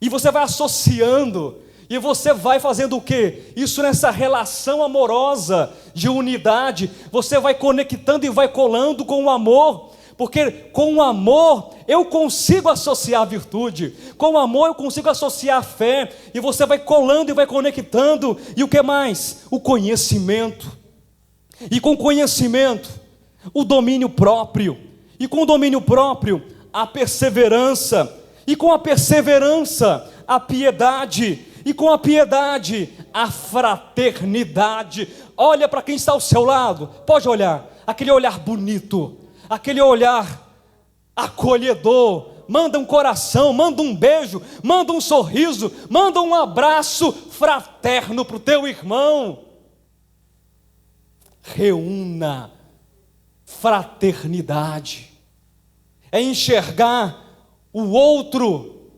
E você vai associando. E você vai fazendo o quê? Isso nessa relação amorosa de unidade. Você vai conectando e vai colando com o amor. Porque com o amor eu consigo associar a virtude. Com o amor eu consigo associar a fé. E você vai colando e vai conectando. E o que mais? O conhecimento. E com o conhecimento, o domínio próprio. E com o domínio próprio, a perseverança. E com a perseverança, a piedade. E com a piedade, a fraternidade. Olha para quem está ao seu lado. Pode olhar. Aquele olhar bonito. Aquele olhar acolhedor. Manda um coração, manda um beijo, manda um sorriso, manda um abraço fraterno para o teu irmão. Reúna fraternidade. É enxergar o outro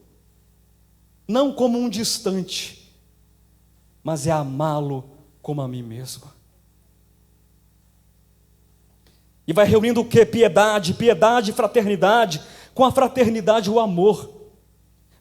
não como um distante, mas é amá-lo como a mim mesmo. E vai reunindo o que? Piedade, piedade e fraternidade. Com a fraternidade o amor.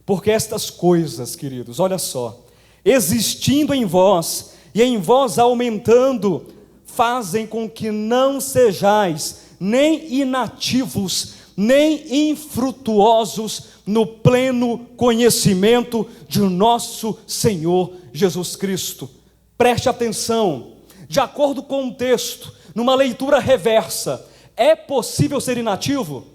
Porque estas coisas, queridos, olha só, existindo em vós e em vós aumentando, fazem com que não sejais nem inativos, nem infrutuosos no pleno conhecimento de nosso Senhor Jesus Cristo. Preste atenção, de acordo com o texto, numa leitura reversa, é possível ser inativo?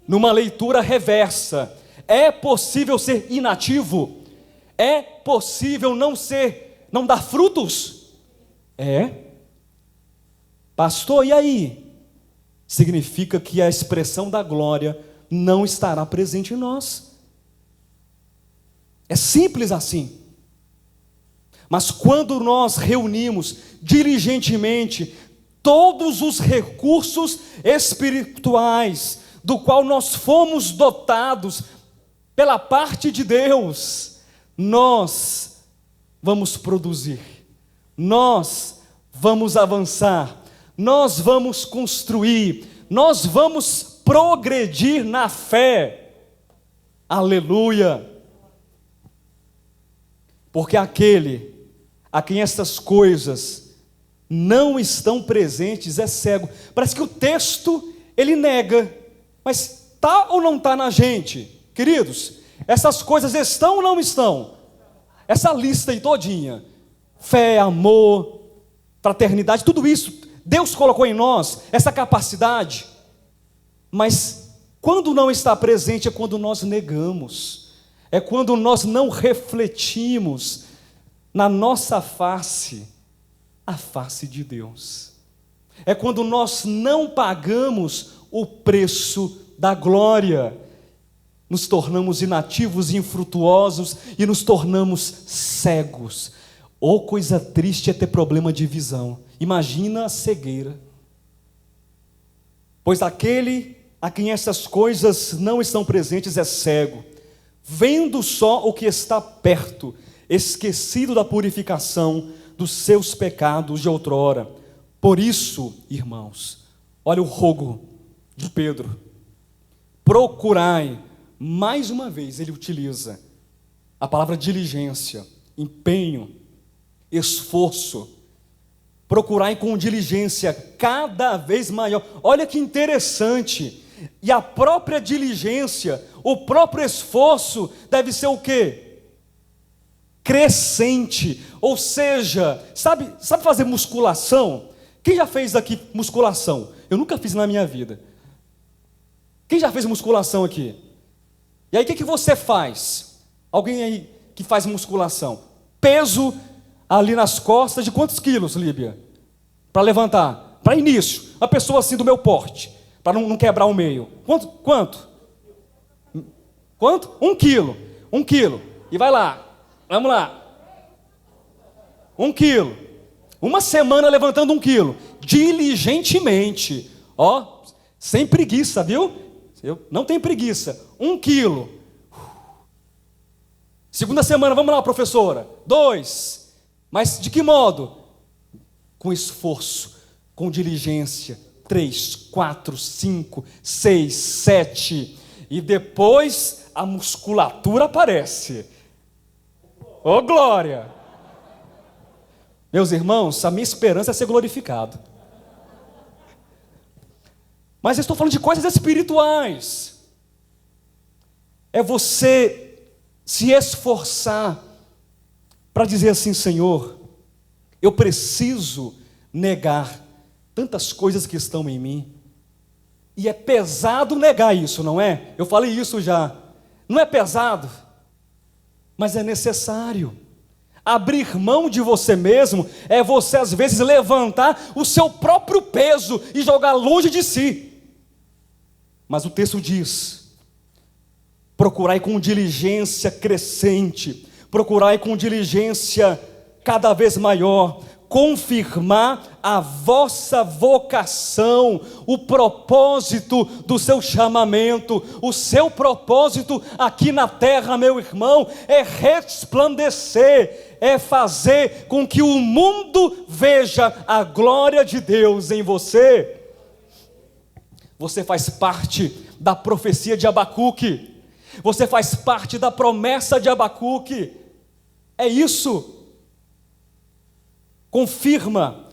Numa leitura reversa, é possível ser inativo? É possível não dar frutos? É. Pastor, e aí? Significa que a expressão da glória não estará presente em nós. É simples assim. Mas quando nós reunimos diligentemente todos os recursos espirituais do qual nós fomos dotados pela parte de Deus, nós vamos produzir, nós vamos avançar, nós vamos construir, nós vamos progredir na fé. Aleluia! Porque aquele a quem essas coisas não estão presentes é cego. Parece que o texto ele nega, mas está ou não está na gente? Queridos, essas coisas estão ou não estão? Essa lista aí todinha, fé, amor, fraternidade, tudo isso Deus colocou em nós, essa capacidade. Mas quando não está presente é quando nós negamos, é quando nós não refletimos na nossa face a face de Deus. É quando nós não pagamos o preço da glória, nos tornamos inativos e infrutuosos e nos tornamos cegos. Oh, coisa triste é ter problema de visão. Imagina a cegueira. Pois aquele a quem essas coisas não estão presentes é cego, vendo só o que está perto, esquecido da purificação dos seus pecados de outrora. Por isso, irmãos, olha o rogo de Pedro: procurai, mais uma vez ele utiliza a palavra diligência, empenho, esforço. Procurai com diligência cada vez maior. Olha que interessante. E a própria diligência, o próprio esforço deve ser o quê? Crescente. Ou seja, sabe fazer musculação? Quem já fez aqui musculação? Eu nunca fiz na minha vida. Quem já fez musculação aqui? E aí o que você faz? Alguém aí que faz musculação? Peso ali nas costas de quantos quilos, Líbia? Para levantar, para início, uma pessoa assim do meu porte, para não quebrar o meio. Quanto? 1 quilo. 1 quilo. E vai lá, vamos lá. 1 quilo. Uma semana levantando 1 quilo. Diligentemente. Ó, sem preguiça, viu? Eu não tenho preguiça. 1 quilo. Segunda semana, vamos lá, professora. 2. Mas de que modo? Com esforço, com diligência. 3, 4, 5, 6, 7. E depois a musculatura aparece. Ô, glória! Meus irmãos, a minha esperança é ser glorificado. Mas eu estou falando de coisas espirituais. É você se esforçar para dizer assim: Senhor, eu preciso negar tantas coisas que estão em mim. E é pesado negar isso, não é? Eu falei isso já. Não é pesado, mas é necessário. Abrir mão de você mesmo é você às vezes levantar o seu próprio peso e jogar longe de si. Mas o texto diz: procurai com diligência crescente, procurai com diligência cada vez maior, confirmar a vossa vocação, o propósito do seu chamamento. O seu propósito aqui na terra, meu irmão, é resplandecer, é fazer com que o mundo veja a glória de Deus em você. Você faz parte da profecia de Abacuque, você faz parte da promessa de Abacuque. É isso. Confirmar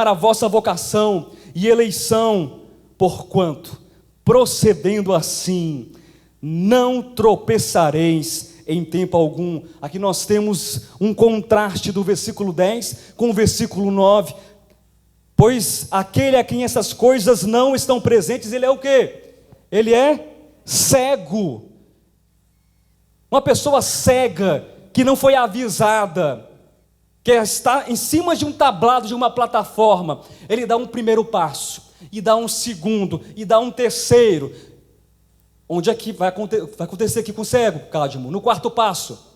a vossa vocação e eleição, porquanto, procedendo assim, não tropeçareis em tempo algum. Aqui nós temos um contraste do versículo 10 com o versículo 9. Pois aquele a quem essas coisas não estão presentes, ele é o quê? Ele é cego. Uma pessoa cega, que não foi avisada, que está em cima de um tablado, de uma plataforma, ele dá um primeiro passo, e dá um segundo, e dá um terceiro. Onde é que vai acontecer aqui com o cego, Cadmo? No 4º passo,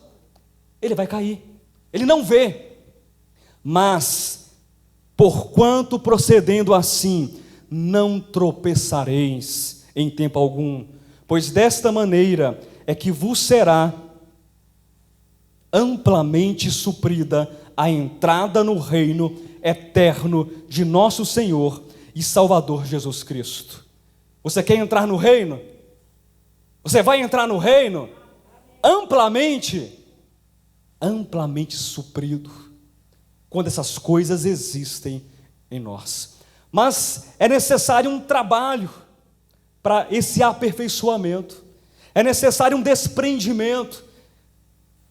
ele vai cair, ele não vê. Mas, porquanto procedendo assim, não tropeçareis em tempo algum, pois desta maneira é que vos será amplamente suprida a entrada no reino eterno de nosso Senhor e Salvador Jesus Cristo. Você quer entrar no reino? Você vai entrar no reino amplamente suprido, quando essas coisas existem em nós. Mas é necessário um trabalho para esse aperfeiçoamento, é necessário um desprendimento,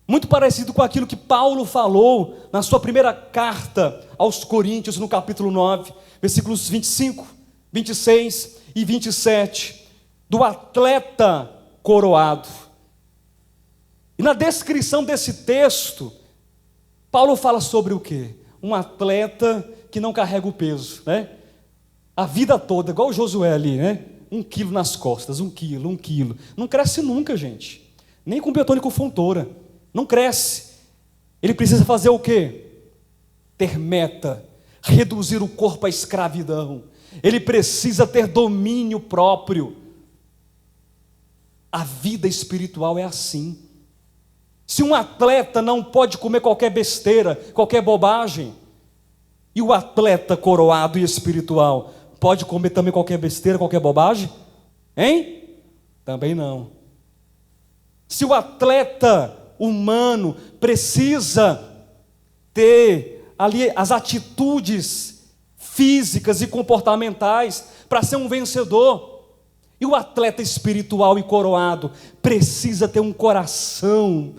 muito parecido com aquilo que Paulo falou na sua primeira carta aos Coríntios, no capítulo 9, versículos 25, 26 e 27, do atleta coroado. E na descrição desse texto, Paulo fala sobre o quê? Um atleta que não carrega o peso, né? A vida toda, igual o Josué ali, né? 1 quilo nas costas, 1 quilo, 1 quilo. Não cresce nunca, gente. Nem com biotônico Fontoura. Não cresce. Ele precisa fazer o quê? Ter meta, reduzir o corpo à escravidão. Ele precisa ter domínio próprio. A vida espiritual é assim. Se um atleta não pode comer qualquer besteira, qualquer bobagem, e o atleta coroado e espiritual pode comer também qualquer besteira, qualquer bobagem? Hein? Também não. Se o atleta humano precisa ter ali as atitudes físicas e comportamentais para ser um vencedor, e o atleta espiritual e coroado precisa ter um coração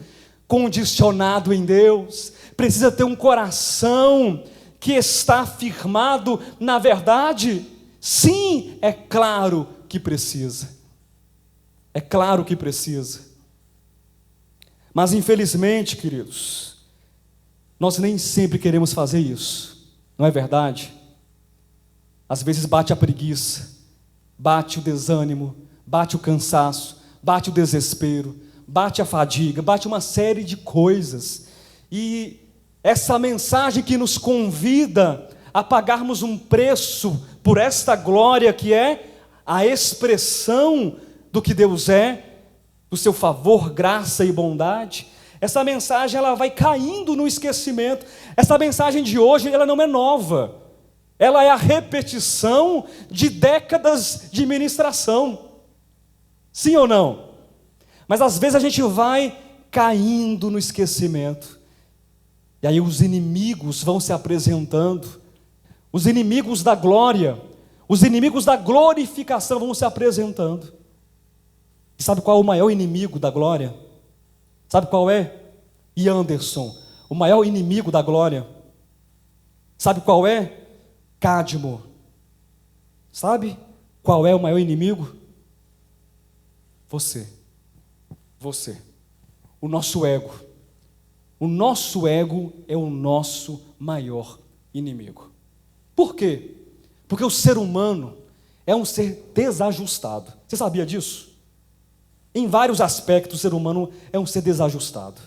condicionado em Deus, precisa ter um coração que está firmado na verdade. Sim, é claro que precisa. É claro que precisa. Mas infelizmente, queridos, nós nem sempre queremos fazer isso, não é verdade? Às vezes bate a preguiça, bate o desânimo, bate o cansaço, bate o desespero, bate a fadiga, bate uma série de coisas. E essa mensagem que nos convida a pagarmos um preço por esta glória que é a expressão do que Deus é, do seu favor, graça e bondade, essa mensagem ela vai caindo no esquecimento. Essa mensagem de hoje ela não é nova, ela é a repetição de décadas de ministração. Sim ou não? Mas às vezes a gente vai caindo no esquecimento, e aí os inimigos vão se apresentando, os inimigos da glória, os inimigos da glorificação vão se apresentando. E sabe qual é o maior inimigo da glória? Sabe qual é? E Anderson, o maior inimigo da glória. Sabe qual é? Cádmo. Sabe qual é o maior inimigo? Você. Você. O nosso ego. O nosso ego é o nosso maior inimigo. Por quê? Porque o ser humano é um ser desajustado. Você sabia disso? Em vários aspectos, o ser humano é um ser desajustado.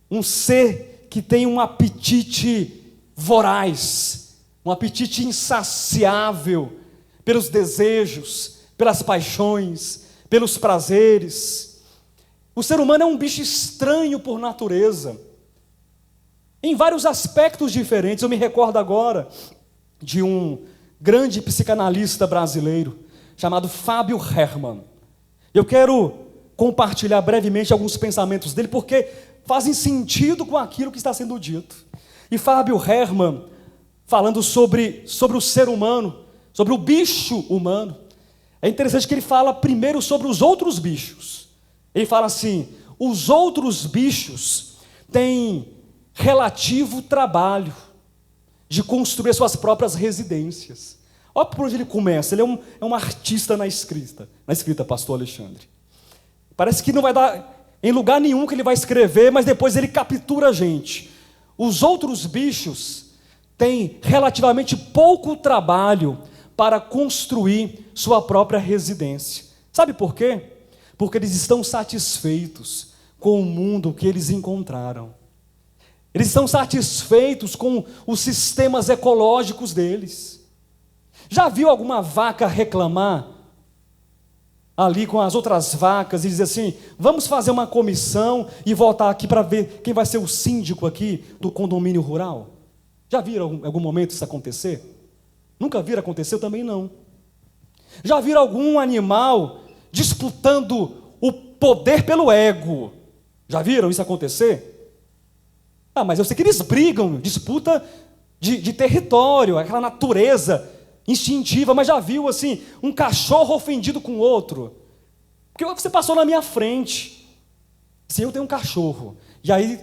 Um ser que tem um apetite voraz, um apetite insaciável pelos desejos, pelas paixões, pelos prazeres. O ser humano é um bicho estranho por natureza, em vários aspectos diferentes. Eu me recordo agora de um grande psicanalista brasileiro, chamado Fábio Herrmann. Eu quero compartilhar brevemente alguns pensamentos dele, porque fazem sentido com aquilo que está sendo dito. E Fábio Herrmann, falando sobre o ser humano, sobre o bicho humano, é interessante que ele fala primeiro sobre os outros bichos. Ele fala assim: os outros bichos têm relativo trabalho de construir suas próprias residências. Olha por onde ele começa. Ele é um artista na escrita, pastor Alexandre. Parece que não vai dar em lugar nenhum que ele vai escrever, mas depois ele captura a gente. Os outros bichos têm relativamente pouco trabalho para construir sua própria residência. Sabe por quê? Porque eles estão satisfeitos com o mundo que eles encontraram. Eles estão satisfeitos com os sistemas ecológicos deles. Já viu alguma vaca reclamar ali com as outras vacas e dizer assim: vamos fazer uma comissão e voltar aqui para ver quem vai ser o síndico aqui do condomínio rural? Já viram em algum momento isso acontecer? Nunca viram acontecer? Eu também não. Já viram algum animal disputando o poder pelo ego? Já viram isso acontecer? Ah, mas eu sei que eles brigam, disputa de território, aquela natureza instintiva. Mas já viu assim, um cachorro ofendido com outro? Porque você passou na minha frente. Se eu tenho um cachorro, e aí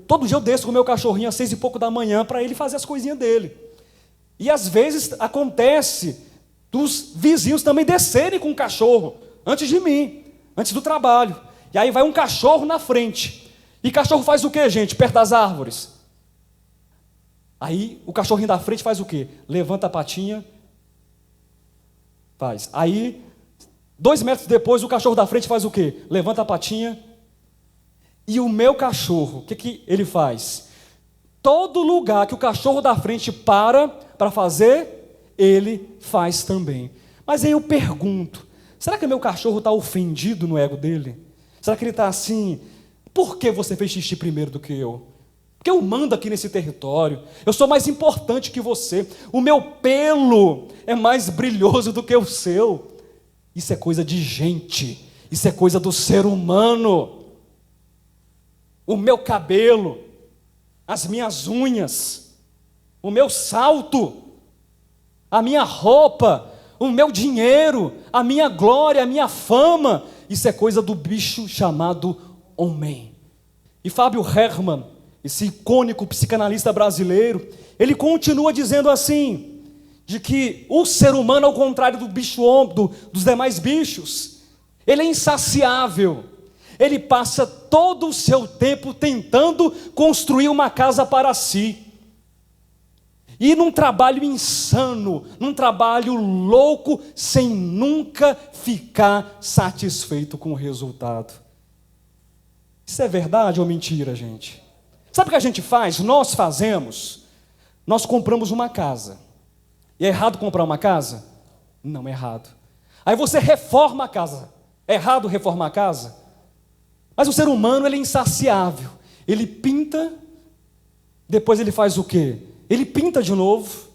todo dia eu desço com o meu cachorrinho às 6:00 da manhã para ele fazer as coisinhas dele. E às vezes acontece dos vizinhos também descerem com o cachorro antes de mim, antes do trabalho. E aí vai um cachorro na frente. E cachorro faz o quê, gente, perto das árvores? Aí o cachorrinho da frente faz o quê? Levanta a patinha, faz. Aí, 2 metros depois, o cachorro da frente faz o quê? Levanta a patinha. E o meu cachorro, o que ele faz? Todo lugar que o cachorro da frente para fazer, ele faz também. Mas aí eu pergunto: será que o meu cachorro está ofendido no ego dele? Será que ele está assim: por que você fez xixi primeiro do que eu? Porque eu mando aqui nesse território, eu sou mais importante que você, o meu pelo é mais brilhoso do que o seu. Isso é coisa de gente, isso é coisa do ser humano. O meu cabelo, as minhas unhas, o meu salto, a minha roupa, o meu dinheiro, a minha glória, a minha fama, isso é coisa do bicho chamado homem. E Fábio Herrmann, esse icônico psicanalista brasileiro, ele continua dizendo assim, de que o ser humano, ao contrário do bicho dos demais bichos, ele é insaciável. Ele passa todo o seu tempo tentando construir uma casa para si. E num trabalho insano, num trabalho louco, sem nunca ficar satisfeito com o resultado. Isso é verdade ou mentira, gente? Sabe o que a gente faz? Nós fazemos. Nós compramos uma casa. E é errado comprar uma casa? Não é errado. Aí você reforma a casa. É errado reformar a casa? Mas o ser humano, ele é insaciável. Ele pinta, depois ele faz o quê? Ele pinta de novo,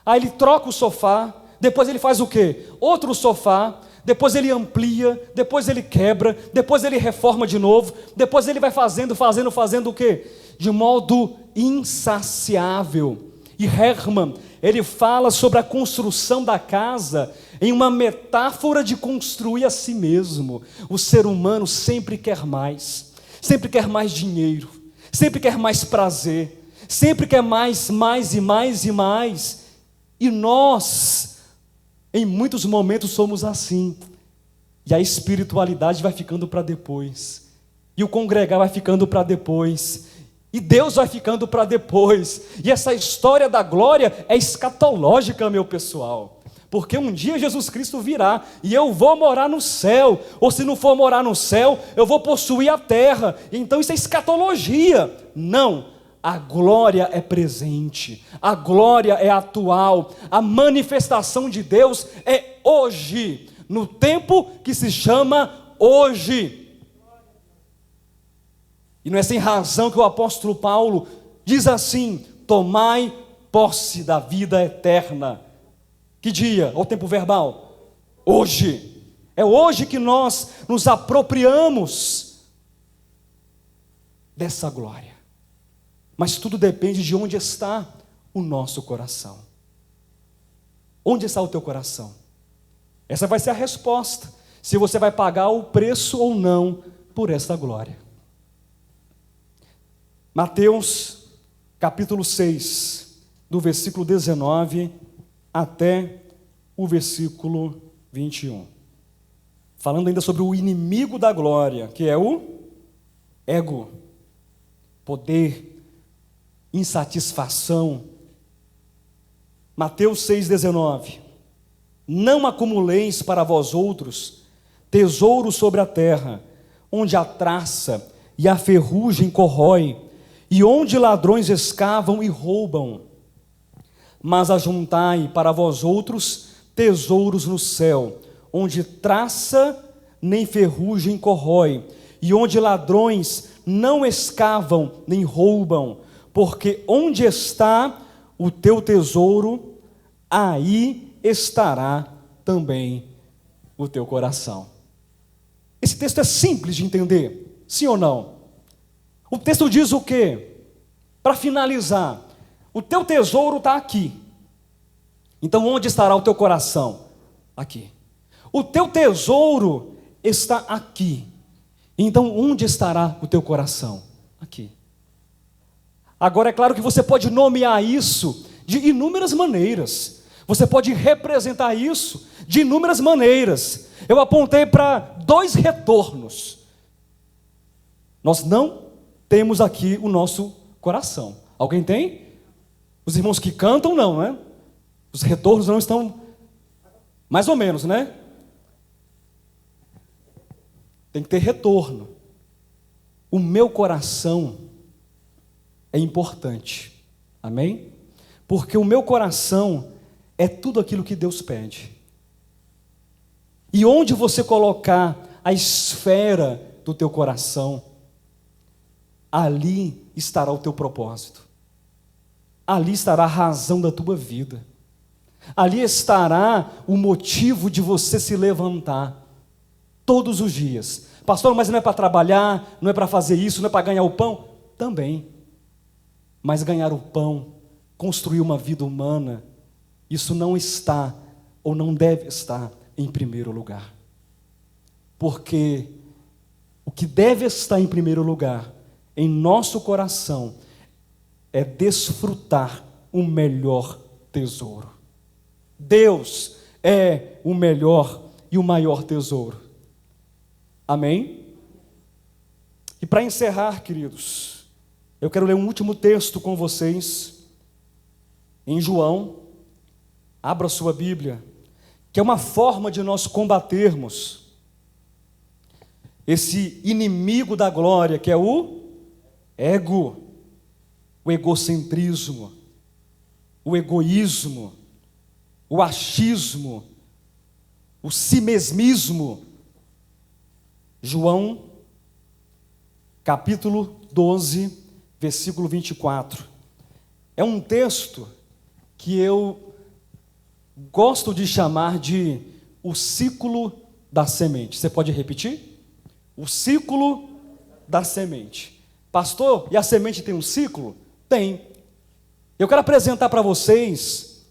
aí ele troca o sofá, depois ele faz o quê? Outro sofá, depois ele amplia, depois ele quebra, depois ele reforma de novo, depois ele vai fazendo o quê? De modo insaciável. E Herman, ele fala sobre a construção da casa em uma metáfora de construir a si mesmo. O ser humano sempre quer mais dinheiro, sempre quer mais prazer, sempre quer mais e mais e mais. E nós, em muitos momentos, somos assim. E a espiritualidade vai ficando para depois, e o congregar vai ficando para depois, e Deus vai ficando para depois. E essa história da glória é escatológica, meu pessoal, porque um dia Jesus Cristo virá, e eu vou morar no céu, ou se não for morar no céu, eu vou possuir a terra. Então isso é escatologia. Não, a glória é presente, a glória é atual, a manifestação de Deus é hoje, no tempo que se chama hoje. E não é sem razão que o apóstolo Paulo diz assim: tomai posse da vida eterna. Que dia? Olha o tempo verbal. Hoje. É hoje que nós nos apropriamos dessa glória. Mas tudo depende de onde está o nosso coração. Onde está o teu coração? Essa vai ser a resposta, se você vai pagar o preço ou não por esta glória. Mateus capítulo 6, do versículo 19 até o versículo 21. Falando ainda sobre o inimigo da glória, que é o ego, poder, insatisfação. Mateus 6,19: não acumuleis para vós outros tesouros sobre a terra, onde a traça e a ferrugem corrói, e onde ladrões escavam e roubam. Mas ajuntai para vós outros tesouros no céu, onde traça nem ferrugem corrói, e onde ladrões não escavam nem roubam, porque onde está o teu tesouro, aí estará também o teu coração. Esse texto é simples de entender, sim ou não? O texto diz o quê? Para finalizar, o teu tesouro está aqui. Então onde estará o teu coração? Aqui. O teu tesouro está aqui. Então onde estará o teu coração? Aqui. Agora é claro que você pode nomear isso de inúmeras maneiras. Você pode representar isso de inúmeras maneiras. Eu apontei para 2 retornos. Nós não temos aqui o nosso coração. Alguém tem? Os irmãos que cantam não, né? Os retornos não estão, mais ou menos, né? Tem que ter retorno. O meu coração é importante. Amém? Porque o meu coração é tudo aquilo que Deus pede. E onde você colocar a esfera do teu coração, ali estará o teu propósito. Ali estará a razão da tua vida. Ali estará o motivo de você se levantar todos os dias. Pastor, mas não é para trabalhar, não é para fazer isso, não é para ganhar o pão? Também. Mas ganhar o pão, construir uma vida humana, isso não está ou não deve estar em primeiro lugar. Porque o que deve estar em primeiro lugar em nosso coração é desfrutar o melhor tesouro. Deus é o melhor e o maior tesouro. Amém? E para encerrar, queridos, eu quero ler um último texto com vocês, em João. Abra sua Bíblia, que é uma forma de nós combatermos esse inimigo da glória, que é o ego, o egocentrismo, o egoísmo, o achismo, o si mesmismo. João, capítulo 12, versículo 24. É um texto que eu gosto de chamar de o ciclo da semente. Você pode repetir? O ciclo da semente. Pastor, e a semente tem um ciclo? Tem. Eu quero apresentar para vocês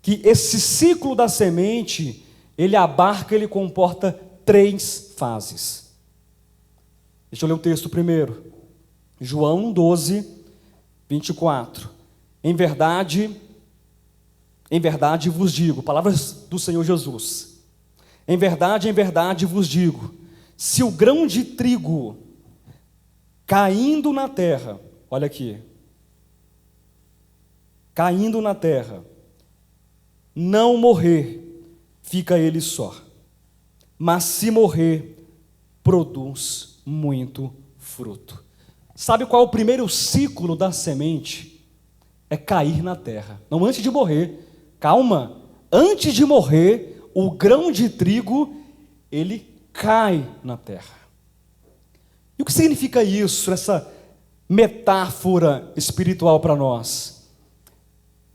que esse ciclo da semente, ele comporta 3 fases. Deixa eu ler o texto primeiro. João 12, 24. Em verdade vos digo, palavras do Senhor Jesus. Em verdade vos digo, se o grão de trigo caindo na terra, olha aqui, caindo na terra, não morrer, fica ele só. Mas se morrer, produz muito fruto. Sabe qual é o primeiro ciclo da semente? É cair na terra. Não antes de morrer. Calma. Antes de morrer, o grão de trigo, ele cai na terra. E o que significa isso, essa metáfora espiritual para nós?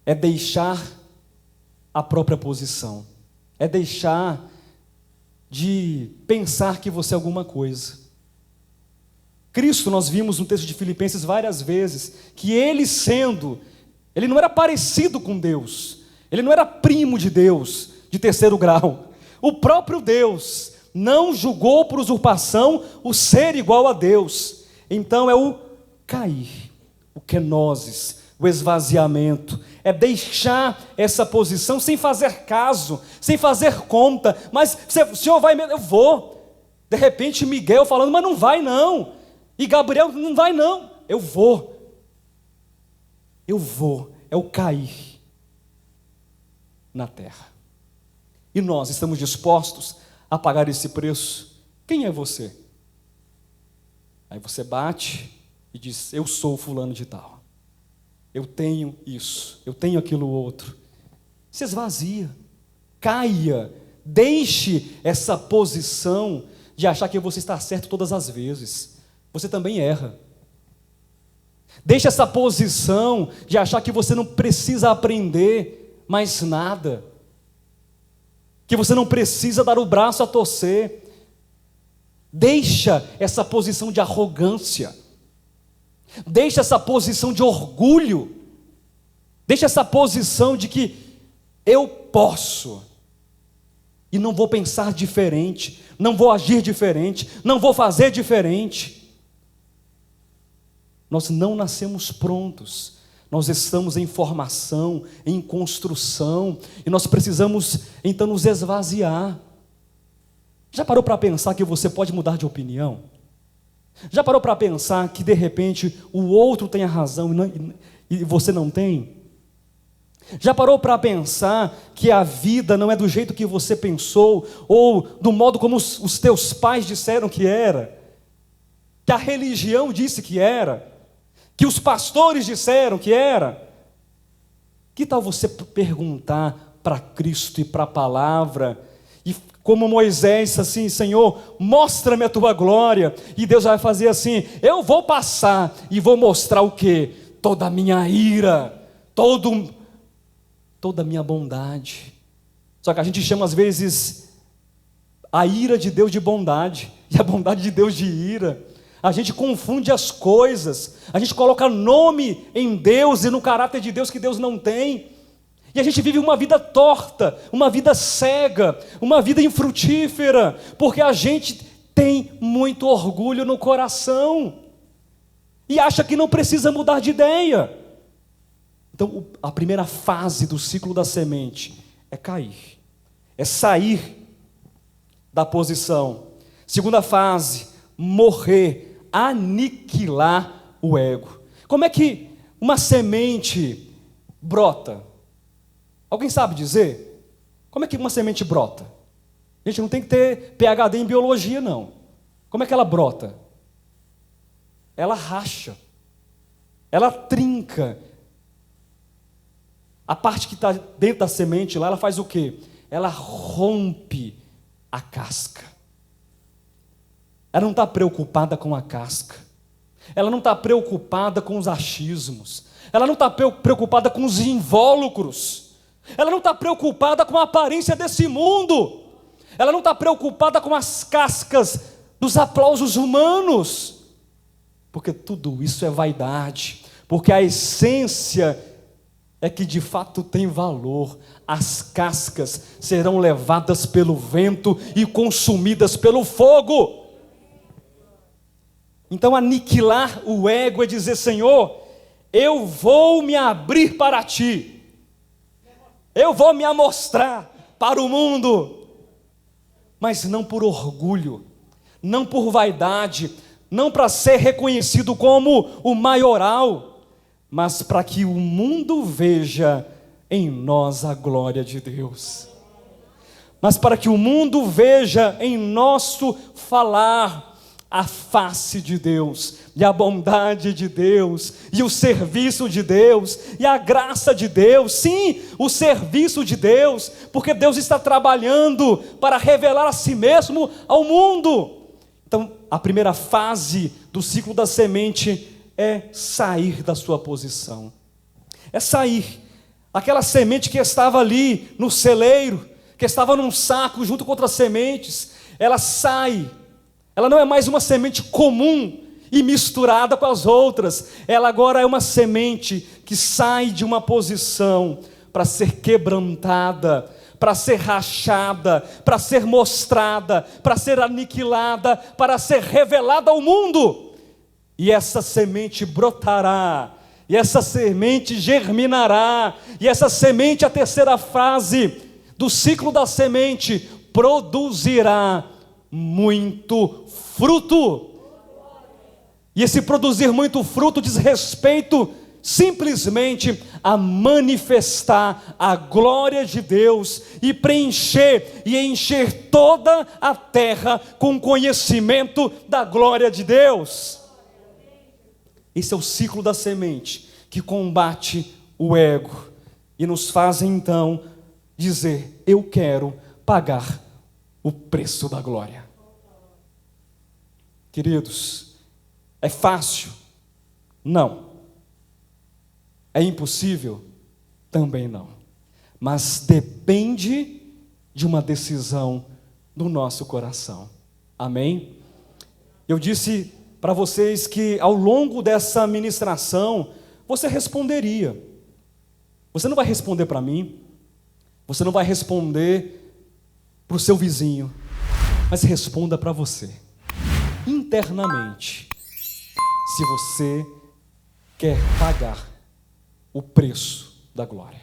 É deixar a própria posição. É deixar de pensar que você é alguma coisa. Cristo, nós vimos no texto de Filipenses várias vezes, que ele não era parecido com Deus, ele não era primo de Deus, de 3º grau. O próprio Deus não julgou por usurpação o ser igual a Deus. Então é o cair, o kenosis, o esvaziamento, é deixar essa posição sem fazer caso, sem fazer conta. Mas o senhor vai mesmo? Eu vou. De repente Miguel falando, mas não vai não. E Gabriel, não vai não. Eu vou. É o cair na terra. E nós estamos dispostos a pagar esse preço? Quem é você? Aí você bate e diz, eu sou fulano de tal. Eu tenho isso, eu tenho aquilo outro. Se esvazia, caia, deixe essa posição de achar que você está certo todas as vezes. Você também erra. Deixe essa posição de achar que você não precisa aprender mais nada, que você não precisa dar o braço a torcer. Deixa essa posição de arrogância. Deixa essa posição de orgulho. Deixa essa posição de que eu posso e não vou pensar diferente, não vou agir diferente, não vou fazer diferente. Nós não nascemos prontos. Nós estamos em formação, em construção, e nós precisamos então nos esvaziar. Já parou para pensar que você pode mudar de opinião? Já parou para pensar que de repente o outro tem a razão e você não tem? Já parou para pensar que a vida não é do jeito que você pensou, ou do modo como os teus pais disseram que era, que a religião disse que era, que os pastores disseram que era? Que tal você perguntar para Cristo e para a palavra, e como Moisés, assim, Senhor, mostra-me a tua glória, e Deus vai fazer assim, eu vou passar e vou mostrar o quê? Toda a minha ira, toda a minha bondade. Só que a gente chama às vezes a ira de Deus de bondade, e a bondade de Deus de ira. A gente confunde as coisas, a gente coloca nome em Deus e no caráter de Deus que Deus não tem, e a gente vive uma vida torta, uma vida cega, uma vida infrutífera, porque a gente tem muito orgulho no coração, e acha que não precisa mudar de ideia. Então a primeira fase do ciclo da semente é cair, é sair da posição. Segunda fase, morrer, aniquilar o ego. Como é que uma semente brota? Alguém sabe dizer? Como é que uma semente brota? A gente não tem que ter PhD em biologia, não. Como é que ela brota? Ela racha, ela trinca. A parte que está dentro da semente lá, ela faz o quê? Ela rompe a casca. Ela não está preocupada com a casca. Ela não está preocupada com os achismos. Ela não está preocupada com os invólucros. Ela não está preocupada com a aparência desse mundo. Ela não está preocupada com as cascas dos aplausos humanos. Porque tudo isso é vaidade. Porque a essência é que de fato tem valor. As cascas serão levadas pelo vento e consumidas pelo fogo. Então aniquilar o ego é dizer: Senhor, eu vou me abrir para Ti. Eu vou me amostrar para o mundo. Mas não por orgulho, não por vaidade, não para ser reconhecido como o maioral, mas para que o mundo veja em nós a glória de Deus. Mas para que o mundo veja em nosso falar a face de Deus, e a bondade de Deus, e o serviço de Deus, e a graça de Deus. Sim, o serviço de Deus, porque Deus está trabalhando para revelar a si mesmo ao mundo. Então, a primeira fase do ciclo da semente é sair da sua posição. É sair. Aquela semente que estava ali no celeiro, que estava num saco junto com outras sementes, ela sai. Ela não é mais uma semente comum e misturada com as outras. Ela agora é uma semente que sai de uma posição para ser quebrantada, para ser rachada, para ser mostrada, para ser aniquilada, para ser revelada ao mundo. E essa semente brotará, e essa semente germinará, e essa semente, a terceira fase do ciclo da semente, produzirá muito fruto. E esse produzir muito fruto diz respeito simplesmente a manifestar a glória de Deus e preencher e encher toda a terra com conhecimento da glória de Deus. Esse é o ciclo da semente que combate o ego e nos faz então dizer: eu quero pagar o preço da glória. Queridos, é fácil? Não. É impossível? Também não. Mas depende de uma decisão do nosso coração. Amém? Eu disse para vocês que ao longo dessa ministração, você responderia. Você não vai responder para mim, você não vai responder para o seu vizinho, mas responda para você, internamente, se você quer pagar o preço da glória.